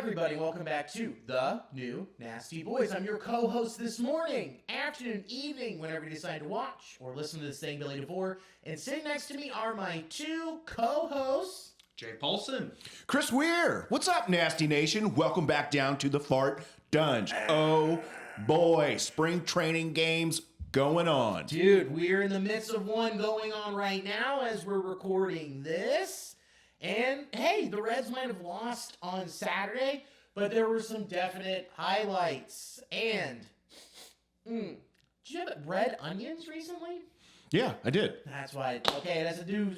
everybody, welcome back to The New Nasty Boys. I'm your co-host this morning, afternoon, evening, whenever you decide to watch or listen to this thing, Billy DeVore. And sitting next to me are my two co-hosts, Jay Paulson. Chris Weir. What's up, Nasty Nation? Welcome back down to the Fart Dunge. Oh boy, spring training games going on. Dude, we're in the midst of one going on right now as we're recording this. And, hey, the Reds might have lost on Saturday, but there were some definite highlights. And, did you have red onions recently? Yeah, I did. That's why. Okay, that's a new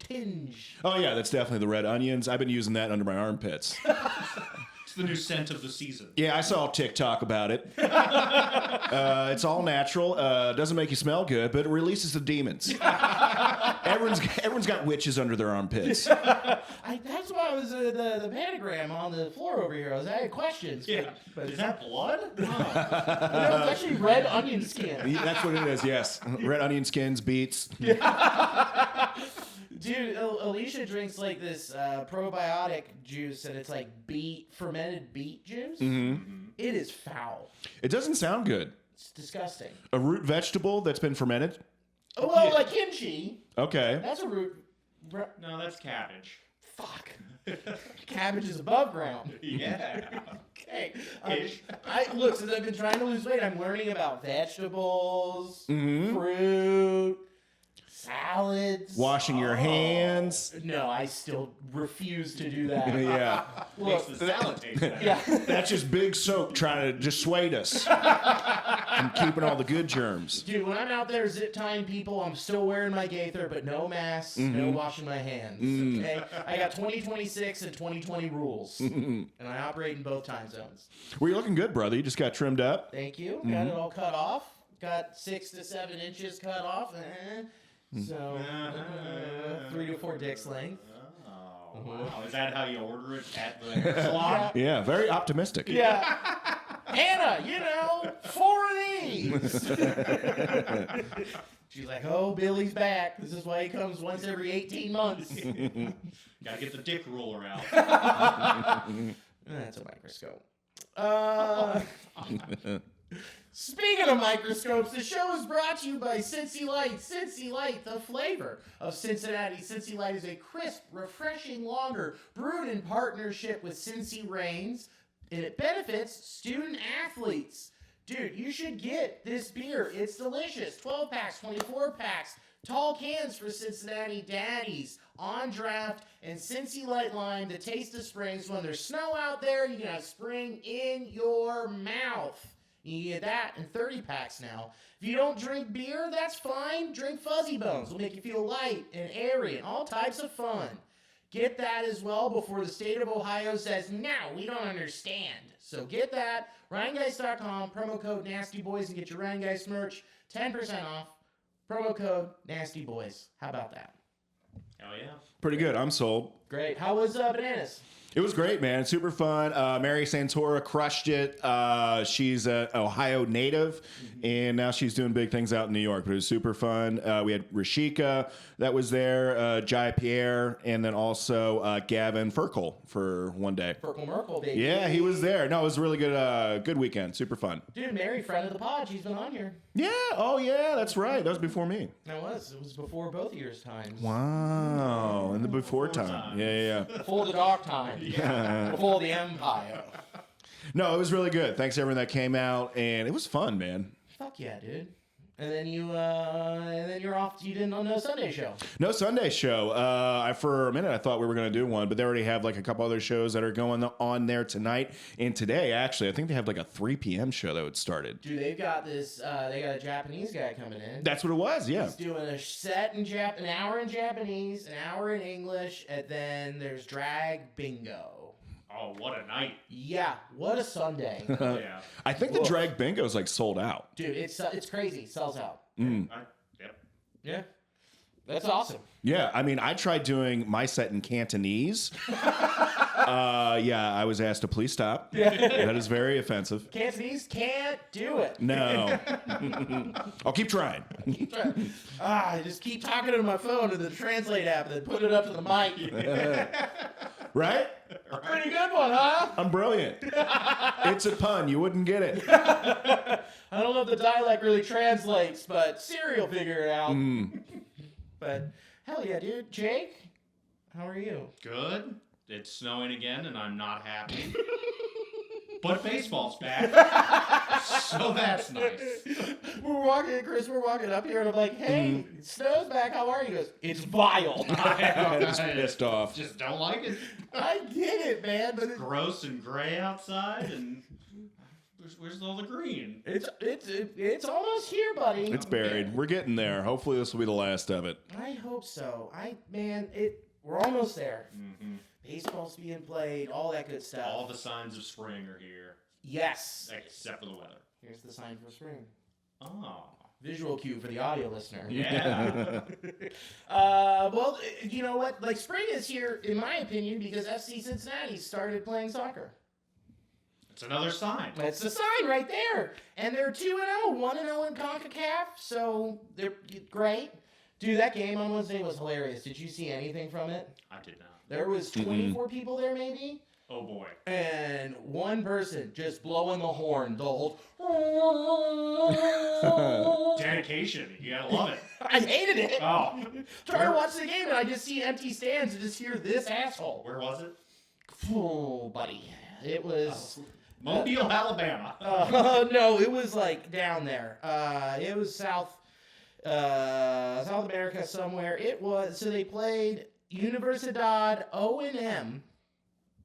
tinge. Oh, yeah, that's definitely the red onions. I've been using that under my armpits. It's the new scent of the season. Yeah, I saw TikTok about it. It's all natural. Doesn't make you smell good, but it releases the demons. Everyone's got witches under their armpits. That's why I was the pentagram on the floor over here. I had questions. Yeah. But Is that blood? no, it's actually red onion skin. That's what it is, yes. Red onion skins, beets. Dude, Alicia drinks like this probiotic juice, and it's like fermented beet juice. Mm-hmm. It is foul. It doesn't sound good. It's disgusting. A root vegetable that's been fermented? Oh, well, like kimchi. Okay. That's a root. No, that's cabbage. Fuck. Cabbage is above ground. Yeah. Okay. Look, since I've been trying to lose weight, I'm learning about vegetables, fruit, salads. Washing your hands. No, I still refuse to do that. Yeah. Makes the salad taste better. Yeah. That's just big soap trying to dissuade us from keeping all the good germs. Dude, when I'm out there zip tying people, I'm still wearing my gaither, but no masks, no washing my hands. Okay? I got 2026 and 2020 rules, and I operate in both time zones. Well, you're looking good, brother. You just got trimmed up. Thank you. Got it all cut off. Got 6 to 7 inches cut off. So, 3 to 4 dicks length. Oh, wow. Is that how you order it at the hair salon? Yeah, very optimistic. Yeah. Hannah, 4 of these. She's like, oh, Billy's back. This is why he comes once every 18 months. Gotta get the dick roller out. That's a microscope. Speaking of microscopes, the show is brought to you by Cincy Light. Cincy Light, the flavor of Cincinnati. Cincy Light is a crisp, refreshing lager brewed in partnership with Cincy Reigns, and it benefits student athletes. Dude, you should get this beer. It's delicious. 12 packs, 24 packs, tall cans for Cincinnati daddies, on draft, and Cincy Light Lime, the taste of spring. So when there's snow out there, you can have spring in your mouth. You can get that in 30 packs now. If you don't drink beer, that's fine. Drink Fuzzy Bones. It'll make you feel light and airy and all types of fun. Get that as well before the state of Ohio says, no, we don't understand. So get that. RyanGuys.com, promo code NastyBoys, and get your Ryan Guys merch 10% off. Promo code NastyBoys. How about that? Hell yeah. Pretty good. I'm sold. Great. How was Bananas? It was great, man. Super fun. Mary Santora crushed it. She's an Ohio native, and now she's doing big things out in New York. But it was super fun. We had Rashika that was there, Jai Pierre, and then also Gavin Ferkel for one day. Ferkel Merkel, baby. Yeah, he was there. No, it was a really good good weekend. Super fun. Dude, Mary, friend of the pod. She's been on here. Yeah. Oh, yeah. That's right. That was before me. It was before both of yours' times. Wow. In the before time. Yeah. Before the dark time. Yeah. Before the empire. No, it was really good. Thanks to everyone that came out, and it was fun, man. Fuck yeah, dude. And then you're off. You didn't on no Sunday show. No Sunday show. For a minute, I thought we were going to do one, but they already have like a couple other shows that are going on there tonight and today. Actually, I think they have like a 3 p.m. show that would started. Dude, they've got this. They got a Japanese guy coming in. That's what it was. Yeah. He's doing a set in an hour in Japanese, an hour in English, and then there's drag bingo. Oh, what a night. Yeah, what a Sunday. Yeah. I think the drag bingo is like sold out. Dude, it's crazy. It sells out. Mm. Yep. Yeah. That's awesome. Yeah, I mean, I tried doing my set in Cantonese. I was asked to please stop. That is very offensive. Cantonese can't do it. No. I'll keep trying. I just keep talking to my phone to the Translate app and then put it up to the mic. Right? Pretty good one, huh? I'm brilliant. It's a pun. You wouldn't get it. I don't know if the dialect really translates, but Siri will figure it out. But hell yeah, dude. Jake, how are you? Good. It's snowing again, and I'm not happy. But baseball's back, so that's nice. We're walking up here, and I'm like, hey, snow's back. How are you? He goes, it's vile. It's pissed off. Just don't like it. I get it, man. But it's Gross and gray outside, and where's all the green? It's almost here, buddy. It's buried. We're getting there. Hopefully this will be the last of it. I hope so. We're almost there. Mm-hmm. Baseball's being played, all that good stuff. All the signs of spring are here, Yes. except for the weather. Here's the sign for spring. Oh. Visual cue for the audio listener. Yeah. Well, you know what? Like, spring is here, in my opinion, because FC Cincinnati started playing soccer. It's another sign. That's the sign right there. And they're 2-0, 1-0 in CONCACAF, so they're great. Dude, that game on Wednesday was hilarious. Did you see anything from it? I did not. There was 24 people there, maybe. Oh boy. And one person just blowing the horn the whole. Dedication. You gotta love it. I hated it. Oh. Trying to watch the game and I just see empty stands and just hear this asshole. Where was it? Oh, buddy. It was. Mobile, Alabama. No, it was like down there. It was South America somewhere. It was. So they played Universidad O&M.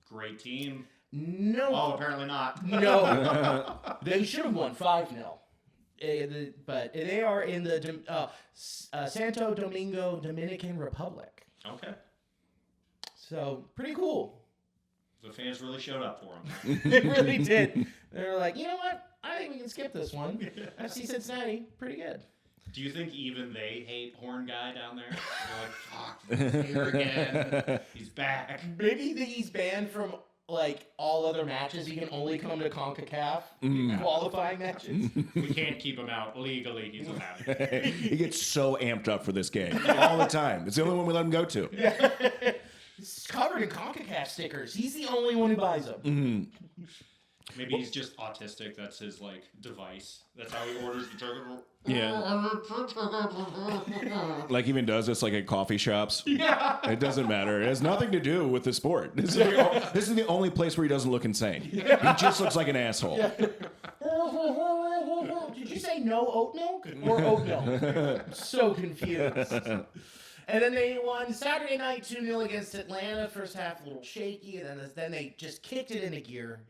Great team. No. Oh, apparently not. No. They should have won 5-0. But they are in the Santo Domingo Dominican Republic. Okay. So, pretty cool. The fans really showed up for him. They really did. They were like, you know what? I think we can skip this one. FC Cincinnati, pretty good. Do you think even they hate Horn Guy down there? They're like, fuck, he's here again. He's back. Maybe he's banned from, like, all other matches. He can only come to CONCACAF qualifying matches. We can't keep him out legally. He's allowed. He gets so amped up for this game all the time. It's the only one we let him go to. Yeah. He's covered in CONCACAF stickers. He's the only one who buys them. Maybe he's just autistic. That's his, like, device. That's how he orders the turkey. Yeah. Like even does this like at coffee shops. Yeah. It doesn't matter. It has nothing to do with the sport. This is the only place where he doesn't look insane. He just looks like an asshole. Yeah. Did you say no oat milk or oat milk? I'm so confused. And then they won Saturday night 2-0 against Atlanta. First half a little shaky, and then they just kicked it into gear.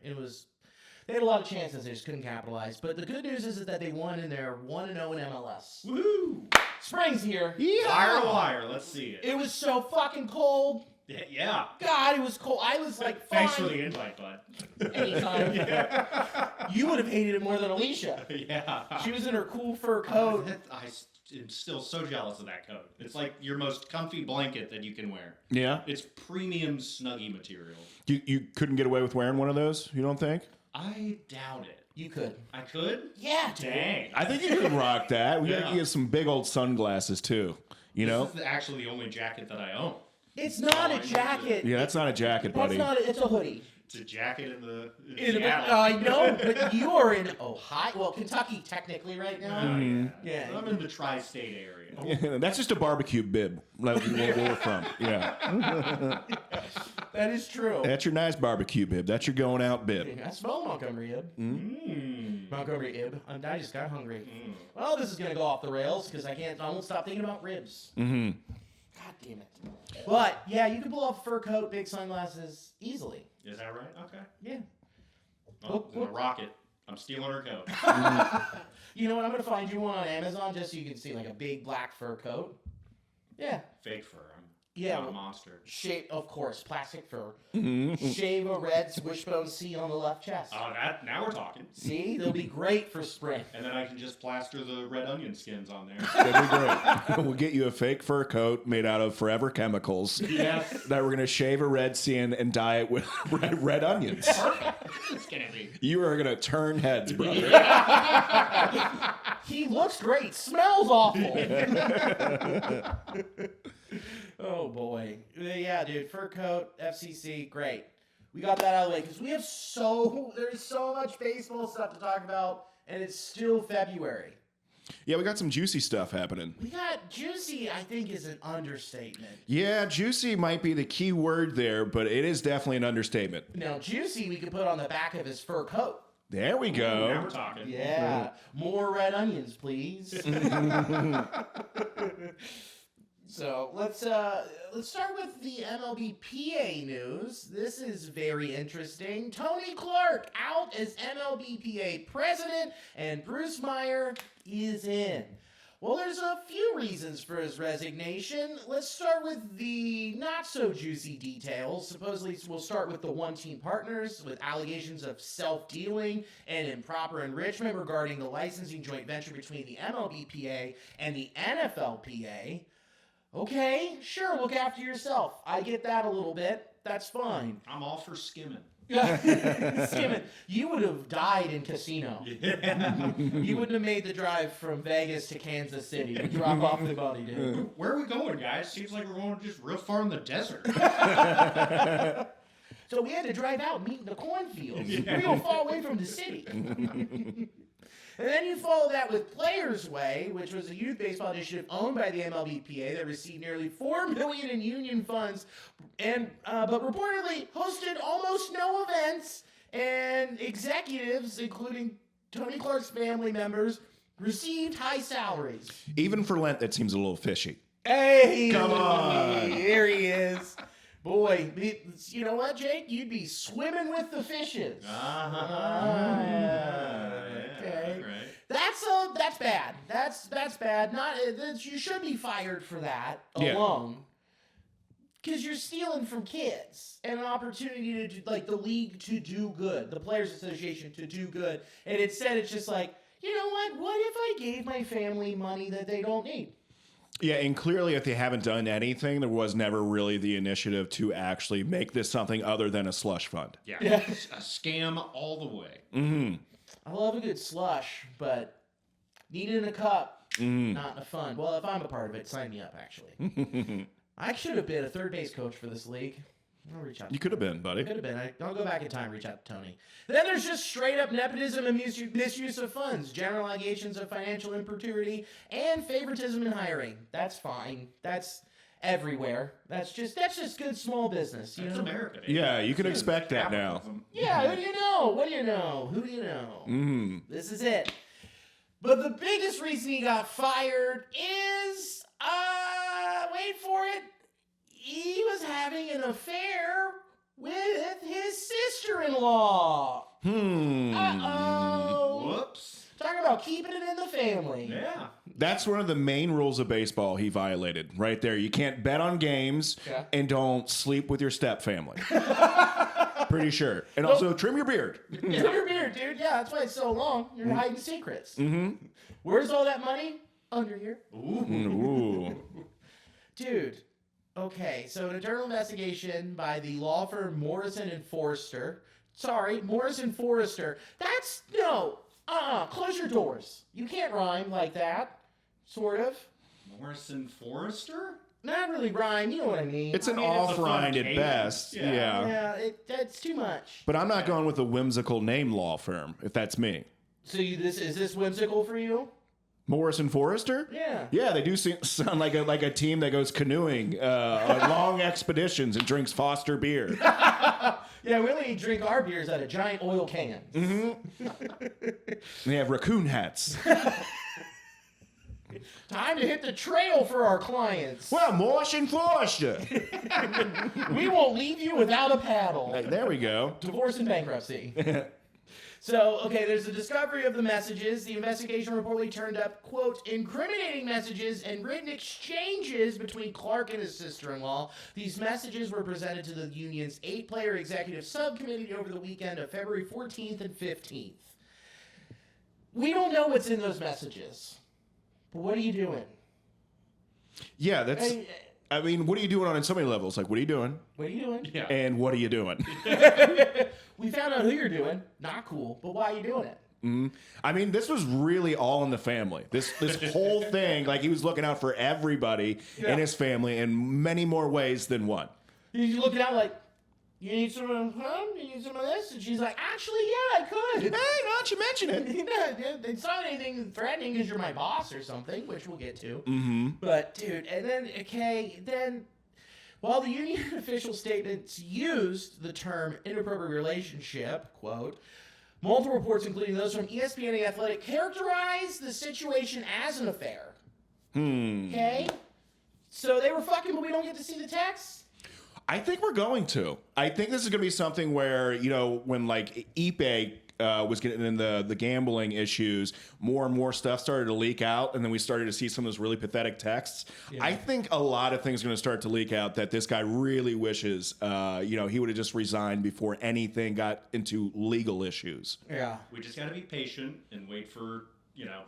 They had a lot of chances, they just couldn't capitalize. But the good news is that they won and they're 1-0 in MLS. Woo! Spring's here. Wire to wire. Let's see it. It was so fucking cold. Yeah. God, it was cold. I was like, fine. Thanks for the invite, bud. Anytime. Yeah. You would have hated it more than Alicia. Yeah. She was in her cool fur coat. I'm still so jealous of that coat. It's like your most comfy blanket that you can wear. Yeah. It's premium Snuggie material. You couldn't get away with wearing one of those, you don't think? I doubt it. You could. I could? Yeah, dude. Dang. I think you could rock that. We Yeah. gotta get some big old sunglasses too. You know? This is actually the only jacket that I own. It's not a jacket. Yeah, that's not a jacket, buddy. It's a hoodie. It's a jacket in the I know, but you are in Ohio. Well, Kentucky, technically, right now. Yeah. I'm in the tri-state area. Yeah, that's just a barbecue bib. Like where we're from. Yeah. That is true. That's your nice barbecue bib. That's your going out bib. I smell Montgomery Ib. Montgomery Ib. I just got hungry. Well, this is gonna go off the rails because I won't stop thinking about ribs. God damn it. But yeah, you can pull off a fur coat, big sunglasses easily. Is that right? Okay. Yeah. Well, I'm gonna rock it. I'm stealing her coat. You know what? I'm gonna find you one on Amazon just so you can see like a big black fur coat. Yeah. Fake fur. Yeah. I'm not a monster. Shave, of course, plastic fur. Shave a red wishbone C on the left chest. Oh, now we're talking. See, they'll be great for spring. And then I can just plaster the red onion skins on there. That'd be great. We'll get you a fake fur coat made out of forever chemicals. Yes. That we're gonna shave a red skin and dye it with red onions. Perfect. It's gonna be. You are gonna turn heads, brother. He looks great. Smells awful. Oh boy. Yeah, dude. Fur coat, FCC, great. we got that out of the way because there's so much baseball stuff to talk about, and it's still February. Yeah, we got some juicy stuff happening. We got juicy, I think, is an understatement. Yeah, juicy might be the key word there, but it is definitely an understatement. Now, juicy we could put on the back of his fur coat. There we Now go. we're talking. Yeah. More red onions, please. So let's start with the MLBPA news. This is very interesting. Tony Clark out as MLBPA president, and Bruce Meyer is in. Well, there's a few reasons for his resignation. Let's start with the not-so-juicy details. Supposedly, we'll start with the one-team partners with allegations of self-dealing and improper enrichment regarding the licensing joint venture between the MLBPA and the NFLPA. Okay, sure, look after yourself. I get that a little bit. That's fine. I'm all for skimming. Skimming. You would have died in casino. Yeah. You wouldn't have made the drive from Vegas to Kansas City to drop off the body, dude. Where are we going, guys? Seems like we're going just real far in the desert. So we had to drive out and meet in the cornfields. Real far away from the city. And then you follow that with Players Way, which was a youth baseball initiative owned by the MLBPA that received nearly $4 million in union funds, and but reportedly hosted almost no events, and executives, including Tony Clark's family members, received high salaries. Even for Lent, that seems a little fishy. Hey, Come on. There he is. Boy, you know what, Jake? You'd be swimming with the fishes. Okay. Right. That's bad. That's bad. You should be fired for that Yeah. alone. Because you're stealing from kids and an opportunity to do, like, the league to do good, the Players Association to do good, and instead it's just like, you know what? What if I gave my family money that they don't need? Yeah, and clearly if they haven't done anything, there was never really the initiative to actually make this something other than a slush fund. Yeah. Yeah. A scam all the way. Mm-hmm. I love a good slush, but need it in a cup, Mm-hmm. not in a fund. Well, if I'm a part of it, sign me up, actually. I should have been a third base coach for this league. I'll reach out. You could have been, buddy. Could have been. I'll go back in time, reach out to Tony. Then there's just straight up nepotism and misuse of funds, general allegations of financial impropriety, and favoritism in hiring. That's fine. That's everywhere. That's just good small business. You That's know? America. Baby. Yeah, you can expect that now. Capitalism. Yeah, who do you know? What do you know? Who do you know? Mm-hmm. This is it. But the biggest reason he got fired is, wait for it, he was having an affair with his sister-in-law. Uh-oh. Whoops. Talk about keeping it in the family. Yeah. That's one of the main rules of baseball he violated right there. You can't bet on games Yeah. and don't sleep with your step family. Pretty sure. And also trim your beard. Trim your beard, dude. Yeah, that's why it's so long. You're hiding secrets. Mm-hmm. Where's all that money? Under here. Ooh. Dude, okay, so an internal investigation by the law firm Morrison and Forrester. Sorry, Morrison Forrester. That's, no, close your doors. You can't rhyme like that, sort of. Morrison Forrester? Not really rhyme, you know what I mean. It's an I mean, it's a fun off-rind at cadence. best. Yeah. Yeah. That's too much. But I'm not going with a whimsical name law firm, if that's me. So is this whimsical for you? Morrison Forrester? Yeah. Yeah, they do sound like a team that goes canoeing on long expeditions and drinks Foster beer. Yeah, we only drink our beers out of giant oil cans. Mm-hmm. They have raccoon hats. Time to hit the trail for our clients. Well, Morrison Forrester. We won't leave you without a paddle. Hey, there we go. Divorce and bankruptcy. So, okay, there's the discovery of the messages. The investigation reportedly turned up, quote, incriminating messages and written exchanges between Clark and his sister-in-law. These messages were presented to the union's 8-player executive subcommittee over the weekend of February 14th and 15th. We don't know what's in those messages. But what are you doing? Yeah, that's. Hey, I mean, what are you doing on so many levels? Like, what are you doing? what are you doing? Yeah. And what are you doing? We found out who you're doing. Not cool, but why are you doing it? I mean, this was really all in the family. This whole thing, like he was looking out for everybody Yeah. in his family in many more ways than one. You're looking out like, You need some of You need some of this? And she's like, actually, yeah, I could. Hey, now that you mention it. It's not anything threatening because you're my boss or something, which we'll get to. Mm-hmm. But, dude, and then, while the union official statements used the term inappropriate relationship, quote, multiple reports, including those from ESPN and The Athletic, characterized the situation as an affair. Okay? So they were fucking, but we don't get to see the text? I think we're going to. I think this is going to be something where, when like Ipe was getting in the gambling issues, more and more stuff started to leak out, and then we started to see some of those really pathetic texts. Yeah. I think a lot of things are going to start to leak out that this guy really wishes, he would have just resigned before anything got into legal issues. Yeah. We just got to be patient and wait for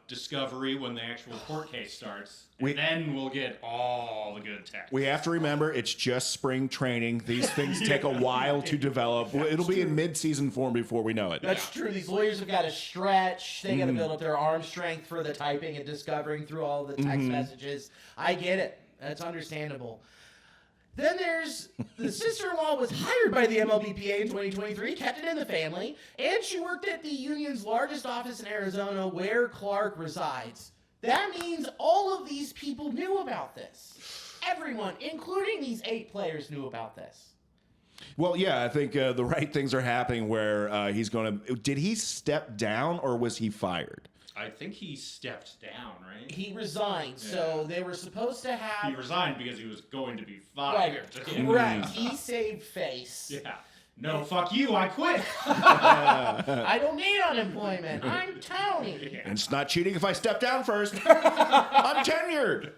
discovery when the actual court case starts. And then we'll get all the good text. We have to remember it's just spring training. These things take a while to develop. It'll be in mid-season form before we know it. That's true. These lawyers have got to stretch. They got to build up their arm strength for the typing and discovering through all the text messages. I get it. That's understandable. Then there's the sister-in-law was hired by the MLBPA in 2023, kept it in the family, and she worked at the union's largest office in Arizona where Clark resides. That means all of these people knew about this. Everyone, including these 8 players, knew about this. Well, yeah, I think the right things are happening where he's going to... Did he step down or was he fired? I think he stepped down, right? He resigned, so they were supposed to have... He resigned because he was going to be fired. Correct. He saved face. Yeah. No, fuck you, I quit. I don't need unemployment. I'm Tony. Yeah. And it's not cheating if I step down first. I'm tenured.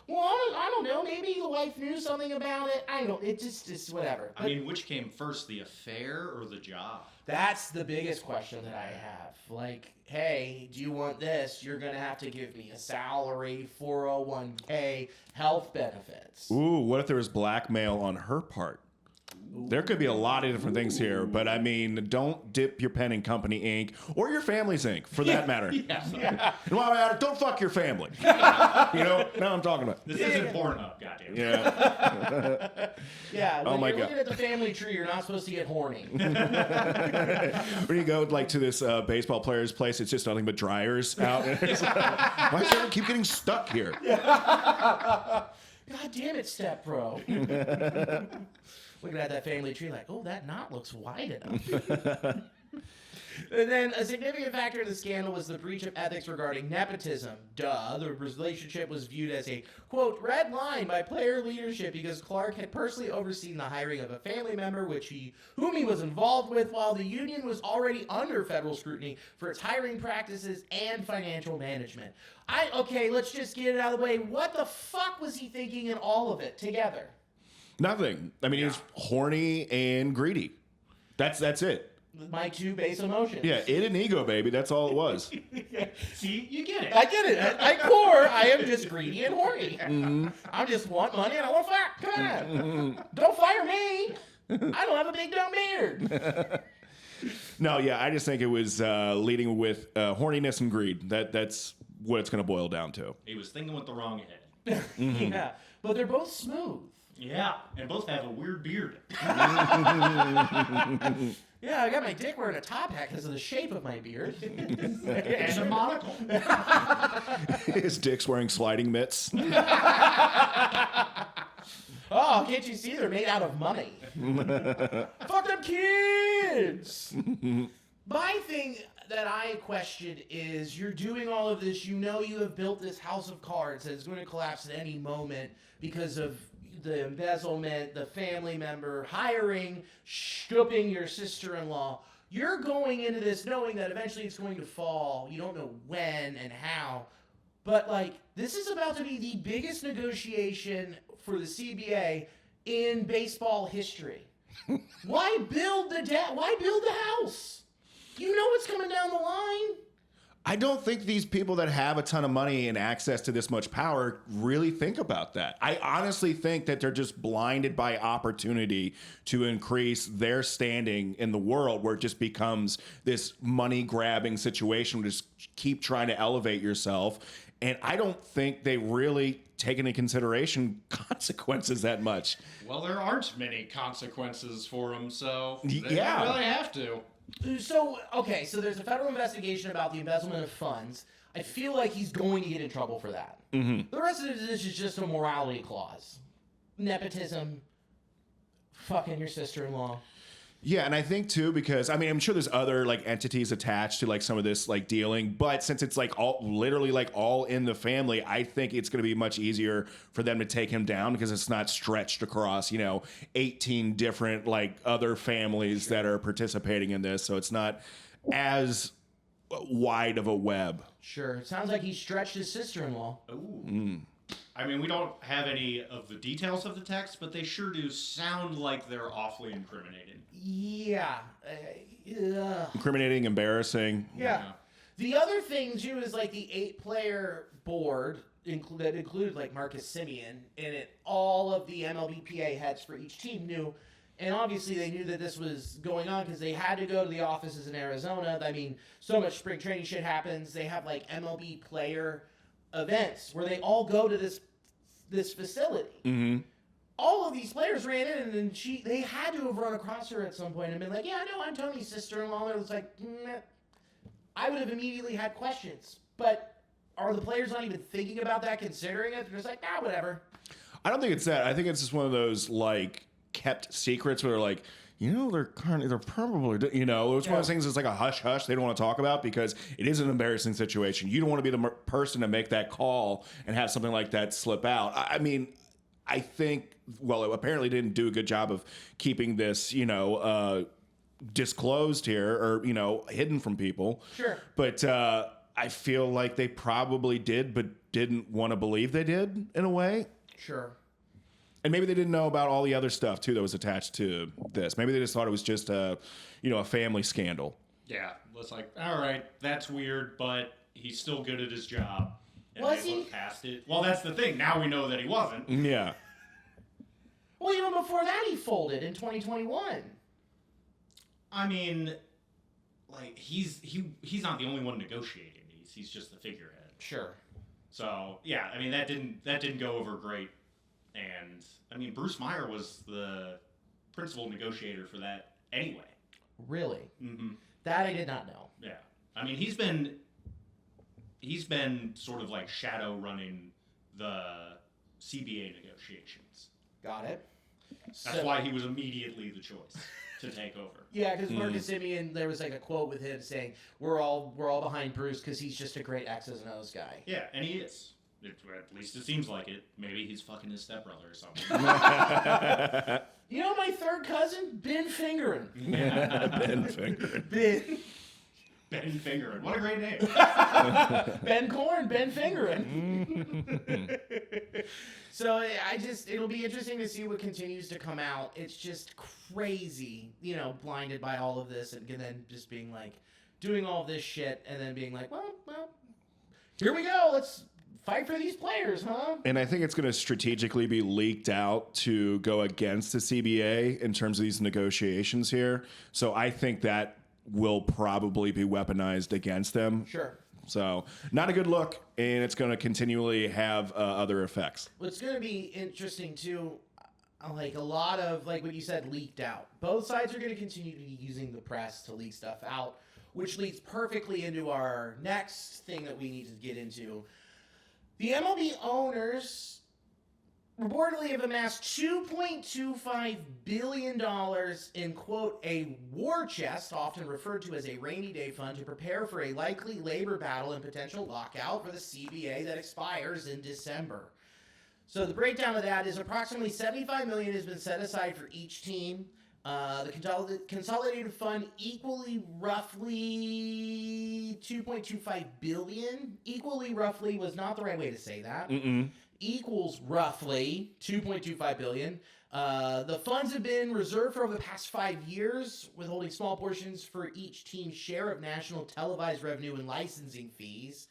Well, I don't know. Maybe the wife knew something about it. I don't. It just whatever. I mean, which came first, the affair or the job? That's the biggest question that I have. Like, hey, do you want this? You're gonna have to give me a salary, 401k, health benefits. Ooh, what if there was blackmail on her part? There could be a lot of different things here, but I mean, don't dip your pen in company ink or your family's ink, for that matter. Yeah. Don't fuck your family. Now I'm talking about. This isn't Pornhub, goddamn. Yeah. Yeah. When oh my you're God. looking at the family tree, you're not supposed to get horny. When you go to this baseball player's place, it's just nothing but dryers out. Why does everyone keep getting stuck here? God damn it, Step Bro. Looking at that family tree like, oh, that knot looks wide enough. And then a significant factor in the scandal was the breach of ethics regarding nepotism. The relationship was viewed as a, quote, red line by player leadership because Clark had personally overseen the hiring of a family member whom he was involved with while the union was already under federal scrutiny for its hiring practices and financial management. Okay, let's just get it out of the way. What the fuck was he thinking in all of it together? Nothing. I mean, he was horny and greedy. That's it. My 2 base emotions. Yeah, it and ego, baby. That's all it was. See, you get it. I get it. At core, I am just greedy and horny. I just want money and I want fuck. Come on. Don't fire me. I don't have a big dumb beard. No, yeah, I just think it was leading with horniness and greed. That's what it's going to boil down to. He was thinking with the wrong head. Yeah, but they're both smooth. Yeah, and both have a weird beard. Yeah, I got my dick wearing a top hat because of the shape of my beard. And a monocle. His dick's wearing sliding mitts. Oh, can't you see? They're made out of money. Fuck them kids! My thing that I question is you're doing all of this, you have built this house of cards that is going to collapse at any moment because of the embezzlement, the family member, hiring, scooping your sister-in-law. You're going into this knowing that eventually it's going to fall. You don't know when and how. But, this is about to be the biggest negotiation for the CBA in baseball history. Why build the house? You know what's coming down the line. I don't think these people that have a ton of money and access to this much power really think about that. I honestly think that they're just blinded by opportunity to increase their standing in the world, where it just becomes this money-grabbing situation. Just keep trying to elevate yourself. And I don't think they really take into consideration consequences that much. Well, there aren't many consequences for him, so they Yeah. don't really have to. So, okay, so there's a federal investigation about the embezzlement of funds. I feel like he's going to get in trouble for that. The rest of this is just a morality clause. Nepotism, fucking your sister-in-law. Yeah, and I think too, because I mean, I'm sure there's other like entities attached to like some of this like dealing, but since it's like literally all in the family, I think it's going to be much easier for them to take him down because it's not stretched across 18 different like other families that are participating in this, so it's not as wide of a web. Sure, it sounds like he stretched his sister-in-law. Ooh. I mean, we don't have any of the details of the text, but they sure do sound like they're awfully incriminating. Yeah. Incriminating, embarrassing. Yeah. The other thing, too, is like the 8-player board that included like Marcus Semien in it. All of the MLBPA heads for each team knew. And obviously they knew that this was going on because they had to go to the offices in Arizona. I mean, so much spring training shit happens. They have like MLB player events where they all go to this facility. Mm-hmm. All of these players ran in, and then they had to have run across her at some point and been like, "Yeah, no, I'm Tony's sister-in-law." And it was like, I would have immediately had questions. But are the players not even thinking about that, considering it? They're just like, whatever. I don't think it's that. I think it's just one of those like kept secrets where they're like, they're probably, it's one of those things that's like a hush hush they don't want to talk about because it is an embarrassing situation. You don't want to be the person to make that call and have something like that slip out. I mean, I think, well, it apparently didn't do a good job of keeping this, disclosed here or, hidden from people. Sure. But I feel like they probably did, but didn't want to believe they did in a way. Sure. And maybe they didn't know about all the other stuff, too, that was attached to this. Maybe they just thought it was just a family scandal. Yeah, it's like, all right, that's weird, but he's still good at his job. And Was they he? look past it. Well, that's the thing. Now we know that he wasn't. Yeah. Well, even before that, he folded in 2021. I mean, like he's not the only one negotiating these. He's just the figurehead. Sure. So yeah, I mean that didn't go over great. And I mean Bruce Meyer was the principal negotiator for that anyway. Really? Mm-hmm. That I did not know. Yeah. I mean he's been sort of like shadow running the CBA negotiations. Got it. That's why he was immediately the choice to take over. Yeah, because Marcus Semien, there was like a quote with him saying, "We're all behind Bruce because he's just a great X's and O's guy." Yeah, and he is. At least it seems like it. Maybe he's fucking his stepbrother or something. You know my third cousin? Ben Fingerin. Ben Finger. Ben Fingerin. What a great name. Ben Corn, Ben Fingerin. So it'll be interesting to see what continues to come out. It's just crazy, blinded by all of this and then just being like, doing all this shit and then being like, well, here we go. Let's fight for these players, huh? And I think it's going to strategically be leaked out to go against the CBA in terms of these negotiations here. So I think that will probably be weaponized against them. Sure. So not a good look, and it's going to continually have other effects. What's going to be interesting, too, like a lot of, like what you said, leaked out. Both sides are going to continue to be using the press to leak stuff out, which leads perfectly into our next thing that we need to get into. The MLB owners reportedly have amassed $2.25 billion in, quote, a war chest, often referred to as a rainy day fund, to prepare for a likely labor battle and potential lockout for the CBA that expires in December. So the breakdown of that is approximately $75 million has been set aside for each team. The consolidated fund equally roughly $2.25 billion. Equally roughly was not the right way to say that. Equals roughly $2.25 billion. The funds have been reserved for over the past 5 years, withholding small portions for each team's share of national televised revenue and licensing fees.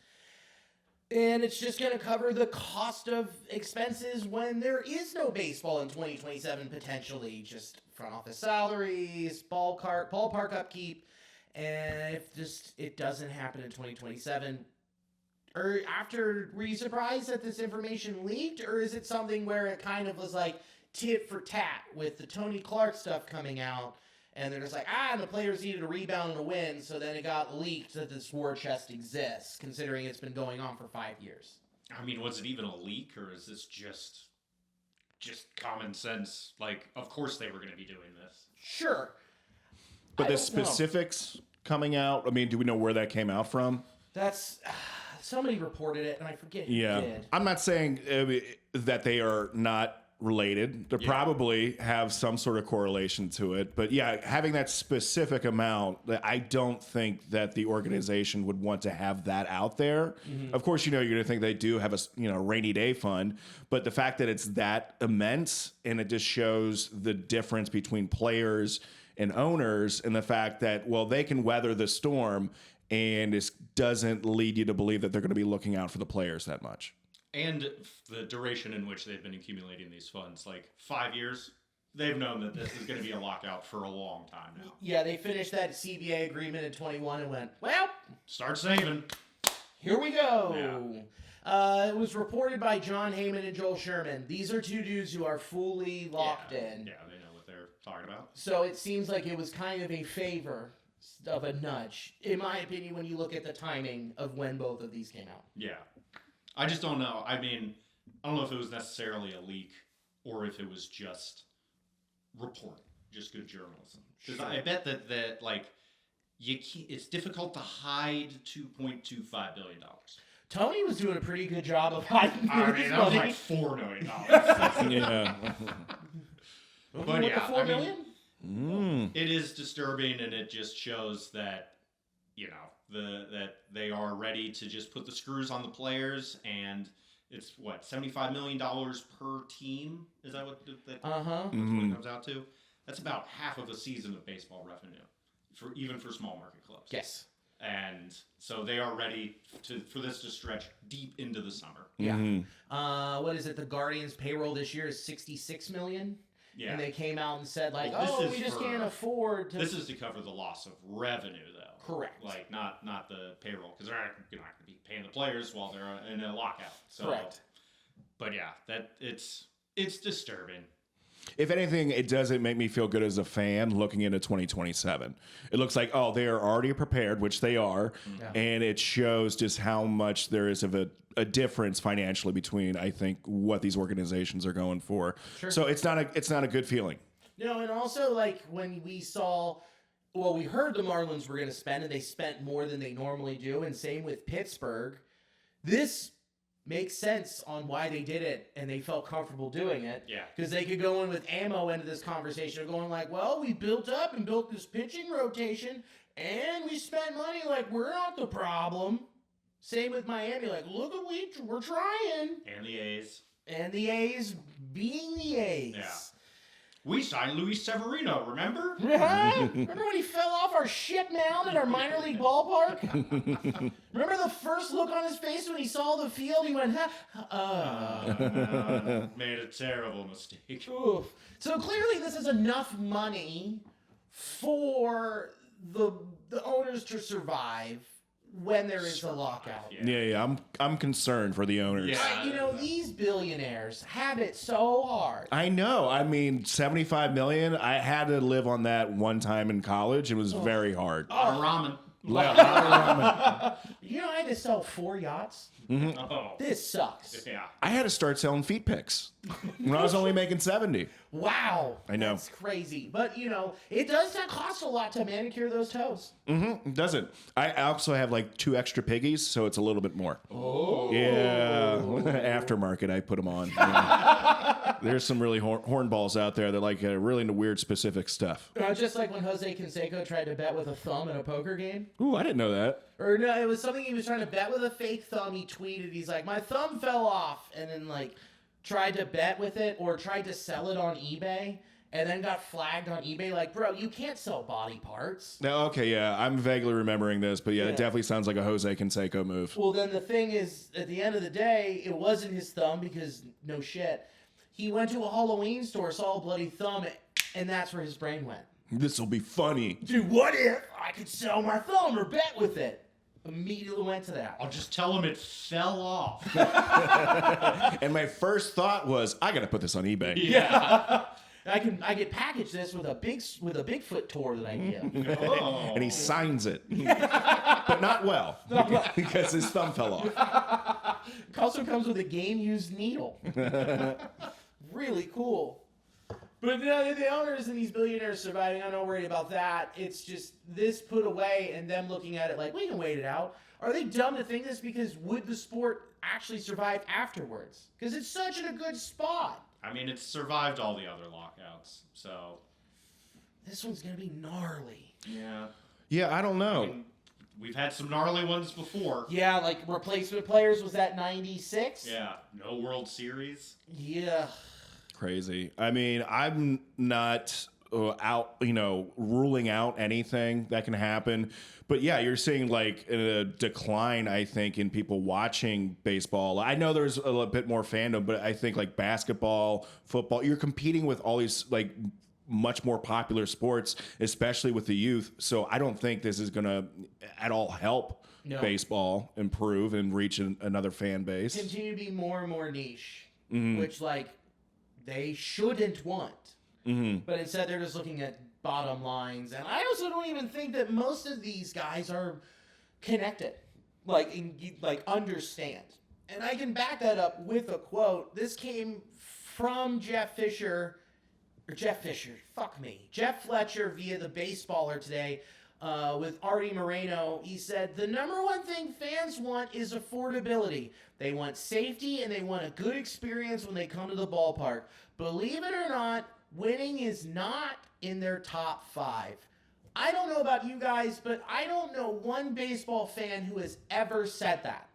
And it's just going to cover the cost of expenses when there is no baseball in 2027, potentially. Just front office salaries, ballpark upkeep. And if it doesn't happen in 2027, Or were you surprised that this information leaked, or is it something where it kind of was like tit for tat with the Tony Clark stuff coming out, and they're just like, and the players needed a rebound and a win, so then it got leaked that this war chest exists, considering it's been going on for 5 years. I mean, was it even a leak, or is this just common sense? Like, of course they were going to be doing this. Sure. But the specifics coming out, I mean, do we know where that came out from? That's... somebody reported it, and I forget who did. I'm not saying that they are not related. They probably have some sort of correlation to it. But yeah, having that specific amount, I don't think that the organization would want to have that out there. Mm-hmm. Of course, you're going to think they do have a rainy day fund, but the fact that it's that immense, and it just shows the difference between players and owners, and the fact that, well, they can weather the storm, and it doesn't lead you to believe that they're going to be looking out for the players that much. And the duration in which they've been accumulating these funds, like 5 years, they've known that this is going to be a lockout for a long time now. Yeah, they finished that CBA agreement in 21 and went, well, start saving. Here we go. Yeah. It was reported by John Heyman and Joel Sherman. These are two dudes who are fully locked in. Yeah, they know what they're talking about. So it seems like it was kind of a favor of a nudge, in my opinion, when you look at the timing of when both of these came out. Yeah. I just don't know. I mean, I don't know if it was necessarily a leak or if it was just reporting, just good journalism. Because I bet that like, it's difficult to hide $2.25 billion. Tony was doing a pretty good job of hiding. I mean, that was like $4 million. Yeah. But yeah, $4 million? It is disturbing, and it just shows that, that they are ready to just put the screws on the players, and it's what, $75 million per team? Is that what that what it comes out to? That's about half of a season of baseball revenue, even for small market clubs. Yes. And so they are ready for this to stretch deep into the summer. Yeah. What is it? The Guardians' payroll this year is $66 million. Yeah. And they came out and said, like, we just can't afford to... This is to cover the loss of revenue, though. Correct. Like, not the payroll, because they're not going to be paying the players while they're in a lockout. So, correct. But yeah, it's disturbing. If anything, it doesn't make me feel good as a fan looking into 2027. It looks like, they are already prepared, which they are, and it shows just how much there is of a difference financially between, I think, what these organizations are going for. Sure. So it's not a good feeling. No, and also, like, when we saw... Well, we heard the Marlins were going to spend, and they spent more than they normally do, and same with Pittsburgh. This makes sense on why they did it, and they felt comfortable doing it. Yeah. Because they could go in with ammo into this conversation of going like, well, we built up and built this pitching rotation, and we spent money like we're not the problem. Same with Miami. Like, look at we're trying. And the A's. And the A's being the A's. Yeah. We signed Luis Severino, remember? Remember when he fell off our shit mound at our minor league ballpark? Remember the first look on his face when he saw the field? He went, made a terrible mistake. Oof. So clearly this is enough money for the owners to survive when there is a lockout. Yeah. I'm concerned for the owners. Yeah. These billionaires have it so hard. I know. I mean, $75 million. I had to live on that one time in college. It was very hard. Ramen. I had to sell 4 yachts. Mm-hmm. Oh. This sucks. Yeah. I had to start selling feet pics when I was only making 70. Wow. I know. That's crazy. But, it does not cost a lot to manicure those toes. Mm-hmm. It doesn't. I also have like 2 extra piggies, so it's a little bit more. Oh. Yeah. Aftermarket, I put them on. There's some really hornballs out there that like really into weird specific stuff. Just like when Jose Canseco tried to bet with a thumb in a poker game. Ooh, I didn't know that. Or no, it was something he was trying to bet with a fake thumb. He tweeted, he's like, my thumb fell off. And then like tried to bet with it or tried to sell it on eBay. And then got flagged on eBay like, bro, you can't sell body parts. No, okay, yeah. I'm vaguely remembering this, but yeah, it definitely sounds like a Jose Canseco move. Well, then the thing is, at the end of the day, it wasn't his thumb because no shit. He went to a Halloween store, saw a bloody thumb, and that's where his brain went. This will be funny. Dude, what if I could sell my thumb or bet with it? Immediately went to that. I'll just tell him it fell off. And my first thought was, I gotta put this on eBay. Yeah. I could package this with a Bigfoot tour that I give. Oh. And he signs it, but not well, because his thumb fell off. It also comes with a game-used needle. Really cool. But the owners and these billionaires surviving, I'm not worried about that. It's just this put away and them looking at it like, we can wait it out. Are they dumb to think this? Because would the sport actually survive afterwards? Because it's such in a good spot. I mean, it's survived all the other lockouts, so. This one's going to be gnarly. Yeah. Yeah, I don't know. I mean, we've had some gnarly ones before. Yeah, like replacement players, was that 96? Yeah. No World Series. Yeah. Crazy. I mean, I'm not out, ruling out anything that can happen. But yeah, you're seeing like a decline, I think, in people watching baseball. I know there's a little bit more fandom, but I think like basketball, football, you're competing with all these like much more popular sports, especially with the youth. So I don't think this is going to at all help baseball improve and reach another fan base. Continue to be more and more niche, which like they shouldn't want. But instead they're just looking at bottom lines. And I also don't even think that most of these guys are connected, like understand. And I can back that up with a quote. This came from Jeff Fletcher via the Baseballer today with Artie Moreno. He said, the number one thing fans want is affordability. They want safety and they want a good experience when they come to the ballpark. Believe it or not, winning is not in their top 5. I don't know about you guys, but I don't know one baseball fan who has ever said that.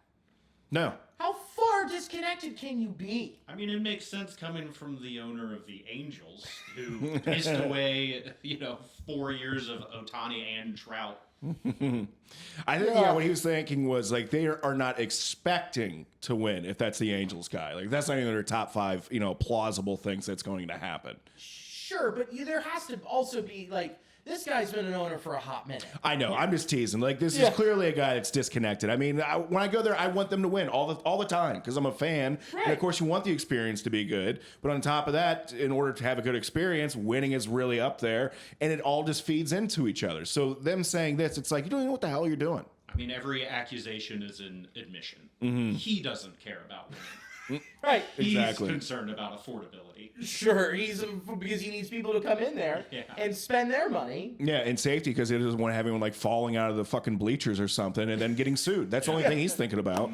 No. How far disconnected can you be? I mean, it makes sense coming from the owner of the Angels, who pissed away, 4 years of Ohtani and Trout. I think what he was thinking was like they are not expecting to win if that's the Angels guy. Like that's not even their top 5, plausible things that's going to happen. Sure, but there has to also be like this guy's been an owner for a hot minute. I know. I'm just teasing. Like this is clearly a guy that's disconnected. I mean, when I go there, I want them to win all the time because I'm a fan. Right. And of course, you want the experience to be good. But on top of that, in order to have a good experience, winning is really up there, and it all just feeds into each other. So them saying this, it's like you don't even know what the hell you're doing. I mean, every accusation is an admission. He doesn't care about winning. Right. He's Exactly. concerned about affordability. Sure, because he needs people to come in there and spend their money. Yeah, and safety because he doesn't want to have anyone like falling out of the fucking bleachers or something and then getting sued. That's the only thing he's thinking about.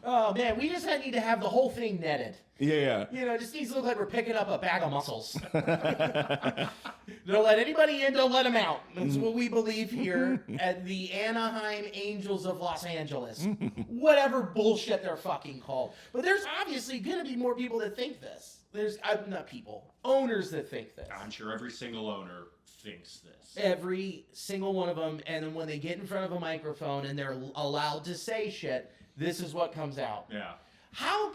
Oh man, we just need to have the whole thing netted. Yeah. It just needs to look like we're picking up a bag of mussels. Don't let anybody in, don't let them out. That's what we believe here at the Anaheim Angels of Los Angeles. Whatever bullshit they're fucking called. But there's obviously going to be more people that think this. There's not people, owners that think this. I'm sure every single owner thinks this. Every single one of them, and then when they get in front of a microphone and they're allowed to say shit, this is what comes out. Yeah. How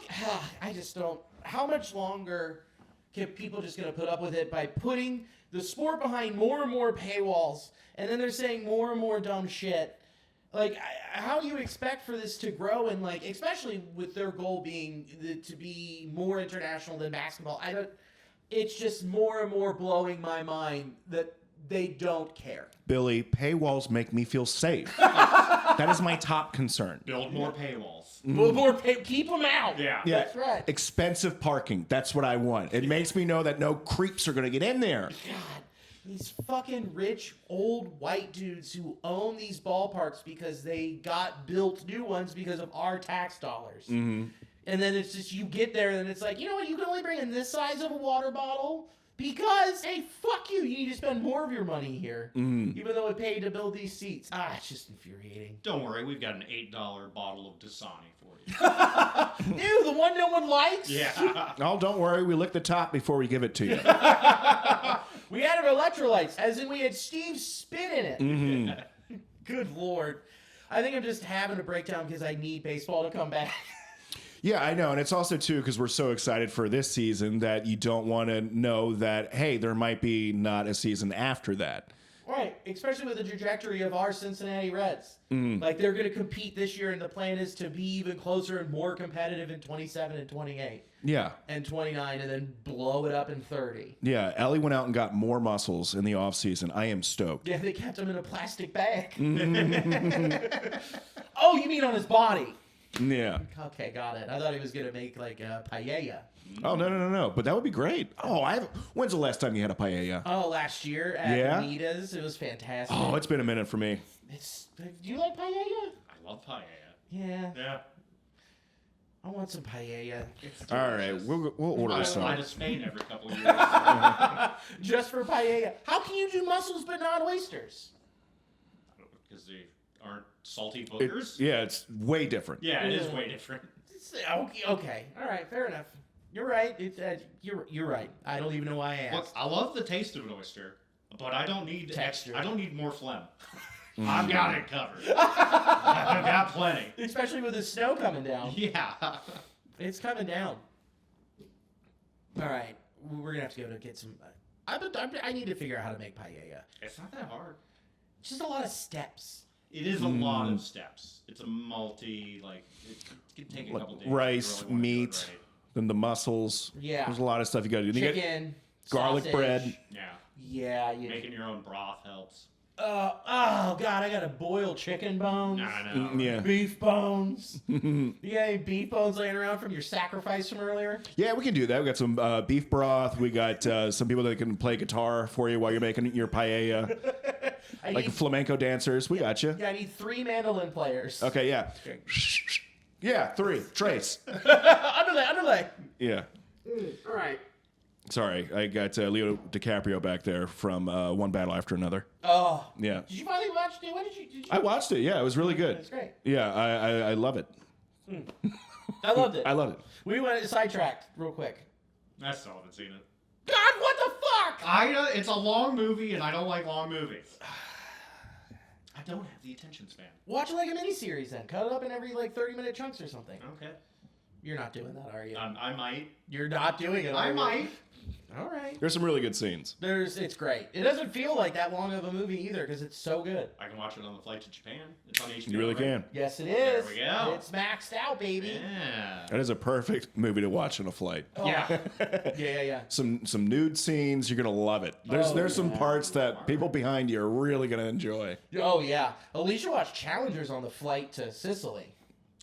much longer can people just going to put up with it by putting the sport behind more and more paywalls, and then they're saying more and more dumb shit? Like, how do you expect for this to grow? And like, especially with their goal being to be more international than basketball, it's just more and more blowing my mind that they don't care. Billy, paywalls make me feel safe. That is my top concern. Build more paywalls. Keep them out. Yeah. That's right. Expensive parking. That's what I want. It makes me know that no creeps are going to get in there. God, these fucking rich old white dudes who own these ballparks because they got built new ones because of our tax dollars. And then it's just you get there and it's like, you know what? You can only bring in this size of a water bottle. Because, hey, fuck you. You need to spend more of your money here. Even though it paid to build these seats. It's just infuriating. Don't worry, we've got an $8 bottle of Dasani for you. Ew, the one no one likes? Yeah. Oh, don't worry. We lick the top before we give it to you. We added electrolytes, as in we had Steve's spit in it. Good Lord. I think I'm just having a breakdown because I need baseball to come back. Yeah, I know. And it's also, too, because we're so excited for this season that you don't want to know that, hey, there might be not a season after that. Right, especially with the trajectory of our Cincinnati Reds. Like, they're going to compete this year, and the plan is to be even closer and more competitive in 27 and 28 Yeah. and 29, and then blow it up in 30. Yeah. Elly went out and got more muscles in the offseason. I am stoked. Yeah, they kept him in a plastic bag. Oh, you mean on his body? Yeah. Okay, got it. I thought he was going to make, like, a paella. Oh, no. But that would be great. Oh, when's the last time you had a paella? Oh, last year at Anita's. It was fantastic. Oh, it's been a minute for me. Do you like paella? I love paella. Yeah. Yeah. I want some paella. It's All right, we'll order I some. fly to Spain every couple of years. just for paella. How can you do mussels but not oysters? Because they aren't salty boogers. It's way different. Yeah, it is way different. Okay. All right. Fair enough. You're right. You're right. I don't even know why I asked. Look, I love the taste of an oyster, but I don't need Texture. I don't need more phlegm. I've got it covered. I've got plenty. Especially with the snow coming down. Yeah. It's coming down. All right. We're gonna have to go to get some. I need to figure out how to make paella. It's not that hard. It's just a lot of steps. It is a lot of steps. It's a it can take a couple days. if you Rice, really wanna do it meat, right. then the mussels. Yeah. There's a lot of stuff you got to do. You Chicken. get garlic sausage. bread. Yeah. Yeah. Making your own broth helps. Oh God! I got to boil chicken bones. No. Yeah. Beef bones. You got any beef bones laying around from your sacrifice from earlier? Yeah, we can do that. We got some beef broth. We got some people that can play guitar for you while you're making your paella, like flamenco dancers. We got you. Yeah, I need 3 mandolin players. Okay, yeah. Yeah, 3. Trace. Underlay. Yeah. All right. Sorry, I got Leo DiCaprio back there from One Battle After Another. Oh. Yeah. Did you finally watch it? When did you? I watched it. Yeah, it was really good. It's great. Yeah, I love it. I loved it. I loved it. We went sidetracked real quick. I still haven't seen it. God, what the fuck? It's a long movie, and I don't like long movies. I don't have the attention span. Watch it like a miniseries then. Cut it up in every 30-minute chunks or something. Okay. You're not doing that, are you? I might. You're not doing it. Are I you? might. All right. There's some really good scenes. It's great. It doesn't feel like that long of a movie either because it's so good. I can watch it on the flight to Japan. It's on HBO. You really right? can. Yes, it is. There we go. It's maxed out, baby. Yeah. That is a perfect movie to watch on a flight. Oh. Yeah. Yeah. Some nude scenes, you're gonna love it. There's some yeah. parts that people behind you are really gonna enjoy. Oh, yeah. Alicia watched Challengers on the flight to Sicily.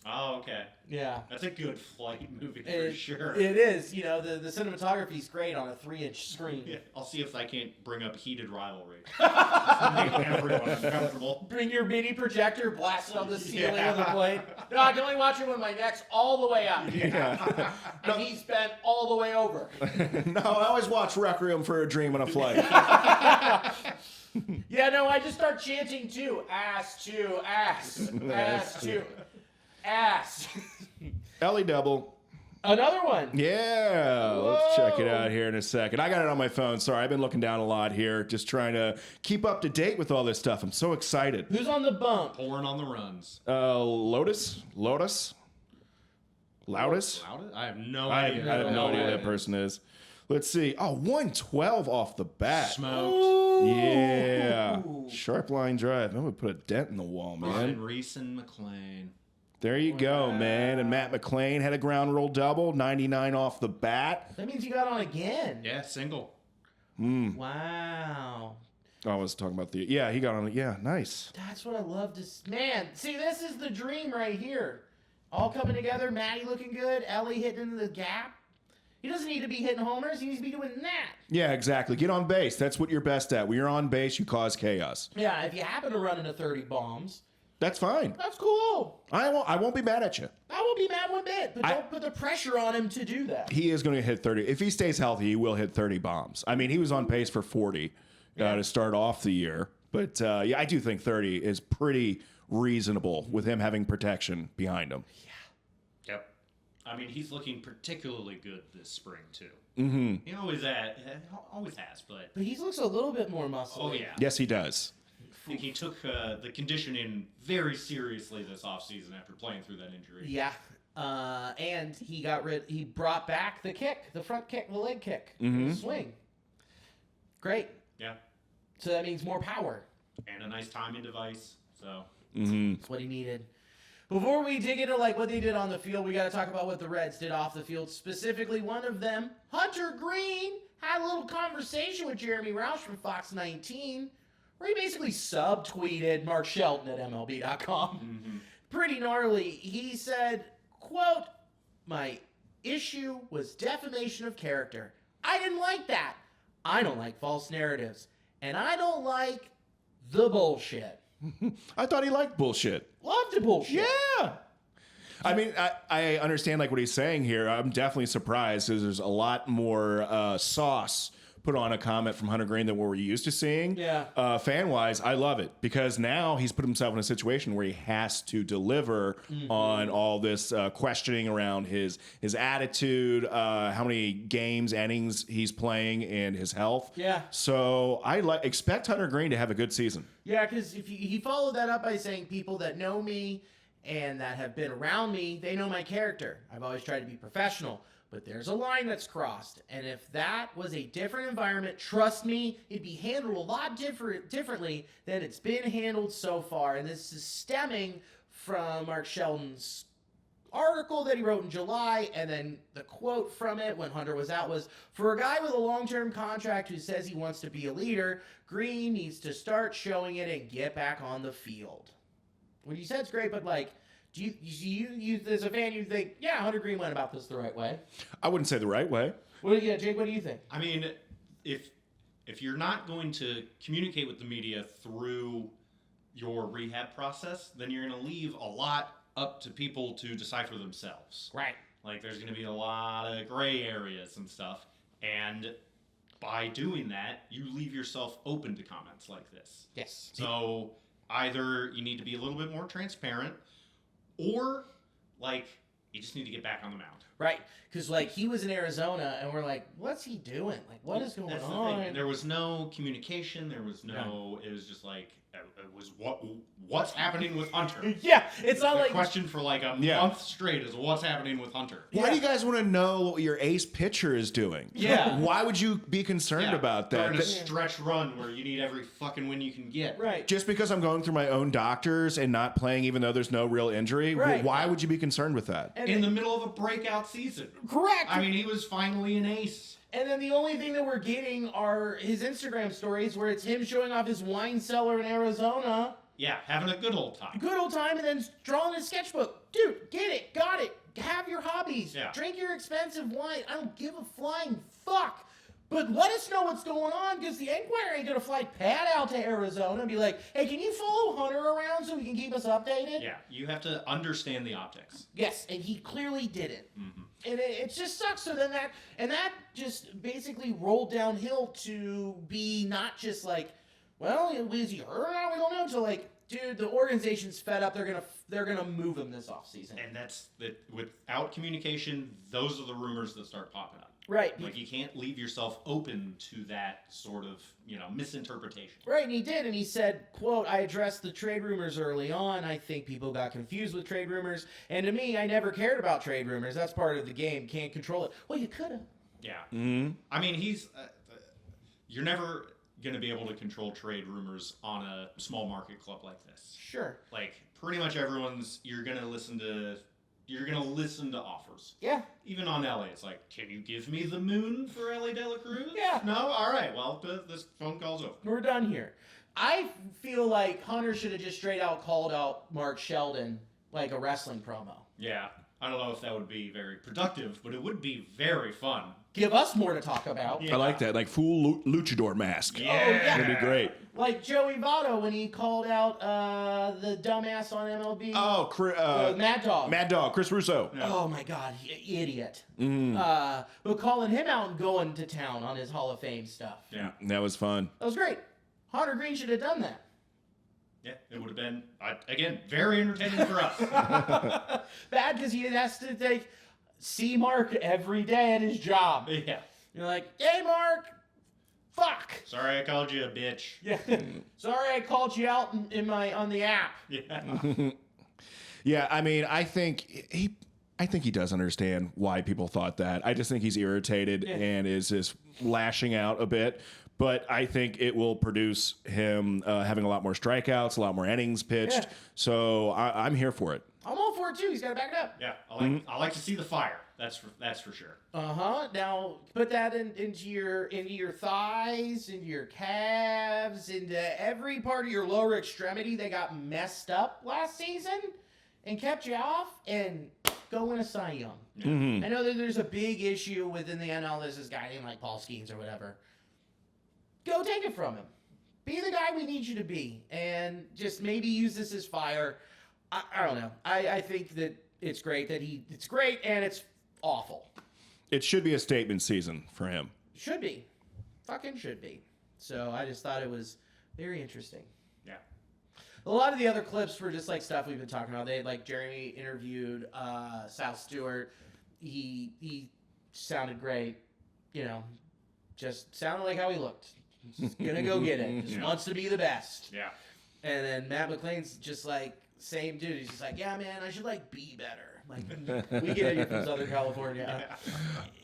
Oh, okay. Yeah. That's a good flight movie for sure. It is. You know, the cinematography's great on a 3-inch screen. Yeah, I'll see if I can't bring up heated rivalry. Make everyone uncomfortable. Bring your mini projector, blast it on the ceiling Yeah. of the plane. No, I can only watch it when my neck's all the way up. Yeah. And he's bent all the way over. No, I always watch Requiem for a Dream on a flight. Yeah, no, I just start chanting too. Ass to ass. Ass to ass. Ellie Double. Another one. Yeah, let's check it Whoa. out here in a second. I got it on my phone. Sorry, I've been looking down a lot here, just trying to keep up to date with all this stuff. I'm so excited. Who's on the bump? Pouring on the runs. Lotus? Loudest? I have no idea. I have no idea who that person is. Let's see. Oh, 112 off the bat. Smoked. Yeah. Sharp line drive. I'm going to put a dent in the wall, man. Ryan Reese and McLean. There you go, man. And Matt McLean had a ground roll double, 99 off the bat. That means you got on again. Yeah, single. Wow. Oh, I was talking about yeah, he got on it. Yeah, nice. That's what I love to man, see, this is the dream right here. All coming together, Matty looking good, Elly hitting into the gap. He doesn't need to be hitting homers, he needs to be doing that. Yeah, exactly. Get on base. That's what you're best at. When you're on base, you cause chaos. Yeah, if you happen to run into 30 bombs, That's fine. that's cool. I won't be mad at you. I won't be mad one bit, but don't put the pressure on him to do that. He is going to hit 30. If he stays healthy, he will hit 30 bombs. I mean, he was on pace for 40 to start off the year. But, yeah, I do think 30 is pretty reasonable with him having protection behind him. Yep. I mean, he's looking particularly good this spring, too. Mm-hmm. He always has, but... But he looks a little bit more muscly. Oh, yeah. Yes, he does. I think he took the conditioning very seriously this offseason after playing through that injury. Yeah. And he brought back the kick, the front kick, the leg kick, Mm-hmm. the swing. Great. Yeah. So that means more power. And a nice timing device. So That's what he needed. Before we dig into like what they did on the field, we got to talk about what the Reds did off the field. Specifically, one of them, Hunter Greene, had a little conversation with Jeremy Roush from Fox 19, where he basically subtweeted Mark Shelton at MLB.com. Pretty gnarly. He said, quote, "My issue was defamation of character. I didn't like that. I don't like false narratives. And I don't like the bullshit." I thought he liked bullshit. Love to bullshit. Yeah. I mean, I understand like what he's saying here. I'm definitely surprised because there's a lot more sauce put on a comment from Hunter Greene than what we're used to seeing. Yeah. Fan-wise, I love it because now he's put himself in a situation where he has to deliver on all this questioning around his attitude, how many games, innings he's playing, and his health. Yeah. So I expect Hunter Greene to have a good season. Yeah, because if he followed that up by saying people that know me and that have been around me, they know my character. I've always tried to be professional. But there's a line that's crossed, and if that was a different environment, trust me, it'd be handled a lot differently than it's been handled so far. And this is stemming from Mark Shelton's article that he wrote in July, and then the quote from it when Hunter was out was, "For a guy with a long-term contract who says he wants to be a leader, Greene needs to start showing it and get back on the field." What you said's great, but like, do you as a fan, you think, yeah, Hunter Greene went about this the right way? I wouldn't say the right way. Jake, what do you think? I mean, if you're not going to communicate with the media through your rehab process, then you're going to leave a lot up to people to decipher themselves. Right. Like, there's going to be a lot of gray areas and stuff. And by doing that, you leave yourself open to comments like this. Yes. So either you need to be a little bit more transparent, or, like, you just need to get back on the mound. Right. Because, like, he was in Arizona, and we're like, what's he doing? Like, what is going That's on? the thing. There was no communication. There was no... It was just like... It was what's happening with Hunter? Yeah. It's not the like... question for, like, a month straight is what's happening with Hunter? Why do you guys want to know what your ace pitcher is doing? Yeah. Why would you be concerned about that? They're in a stretch run where you need every fucking win you can get. Right. Just because I'm going through my own doctors and not playing even though there's no real injury, Right. why would you be concerned with that? And In the middle of a breakout season. correct. I mean, he was finally an ace. And then the only thing that we're getting are his Instagram stories where it's him showing off his wine cellar in Arizona. Yeah, having a good old time. Good old time, and then drawing his sketchbook. Dude, get it, got it. Have your hobbies. Yeah. Drink your expensive wine. I don't give a flying fuck. But let us know what's going on, because the Enquirer ain't going to fly Pat out to Arizona and be like, hey, can you follow Hunter around so he can keep us updated? Yeah, you have to understand the optics. Yes, and he clearly didn't. And it just sucks. So then that just basically rolled downhill to be not just like, well, is he hurt? We don't know. To like, dude, the organization's fed up. They're gonna move him this offseason. And that's that. Without communication, those are the rumors that start popping up. Right. Like, you can't leave yourself open to that sort of, misinterpretation. Right, and he did, and he said, quote, "I addressed the trade rumors early on. I think people got confused with trade rumors, and to me, I never cared about trade rumors. That's part of the game. Can't control it." Well, you could have. Yeah. I mean, you're never going to be able to control trade rumors on a small market club like this. Sure. Like, pretty much you're going to listen to offers. Yeah. Even on LA, it's like, can you give me the moon for Elly De La Cruz? Yeah. No? All right. Well, this phone call's over. We're done here. I feel like Hunter should have just straight out called out Mark Sheldon like a wrestling promo. Yeah. I don't know if that would be very productive, but it would be very fun. Give us more to talk about. Yeah. I like that, like full luchador mask. Yeah. Oh, yeah. That'd be great. Like Joey Votto when he called out the dumbass on MLB. Oh, Mad Dog. Mad Dog, Chris Russo. Yeah. Oh my God, idiot. But calling him out and going to town on his Hall of Fame stuff. Yeah. That was fun. That was great. Hunter Greene should have done that. Yeah, it would have been, again, very entertaining for us. Bad because he has to see Mark every day at his job. Yeah. You're like, hey, Mark, fuck. Sorry I called you a bitch. Yeah. Sorry I called you out on the app. Yeah. Yeah, I mean, I think he does understand why people thought that. I just think he's irritated and is just lashing out a bit. but I think it will produce him having a lot more strikeouts, a lot more innings pitched. Yeah. So I'm here for it. I'm all for it too. He's got to back it up. Yeah, I like to see the fire. That's for sure. Now put that into your thighs, into your calves, into every part of your lower extremity that got messed up last season and kept you off, and go win a Cy Young. Mm-hmm. I know that there's a big issue within the NL. There's this guy named like Paul Skeens or whatever. Go take it from him. Be the guy we need you to be, and just maybe use this as fire. I don't know. I think that it's great it's great and it's awful. It should be a statement season for him. Should be. Fucking should be. So I just thought it was very interesting. Yeah. A lot of the other clips were just like stuff we've been talking about. They had like Jeremy interviewed Sal Stewart. He sounded great. You know, just sounded like how he looked. Just gonna go get it. Just wants to be the best. Yeah. And then Matt McClain's just like, same dude. He's just like, yeah, man, I should like be better. Like, we get it from Southern California.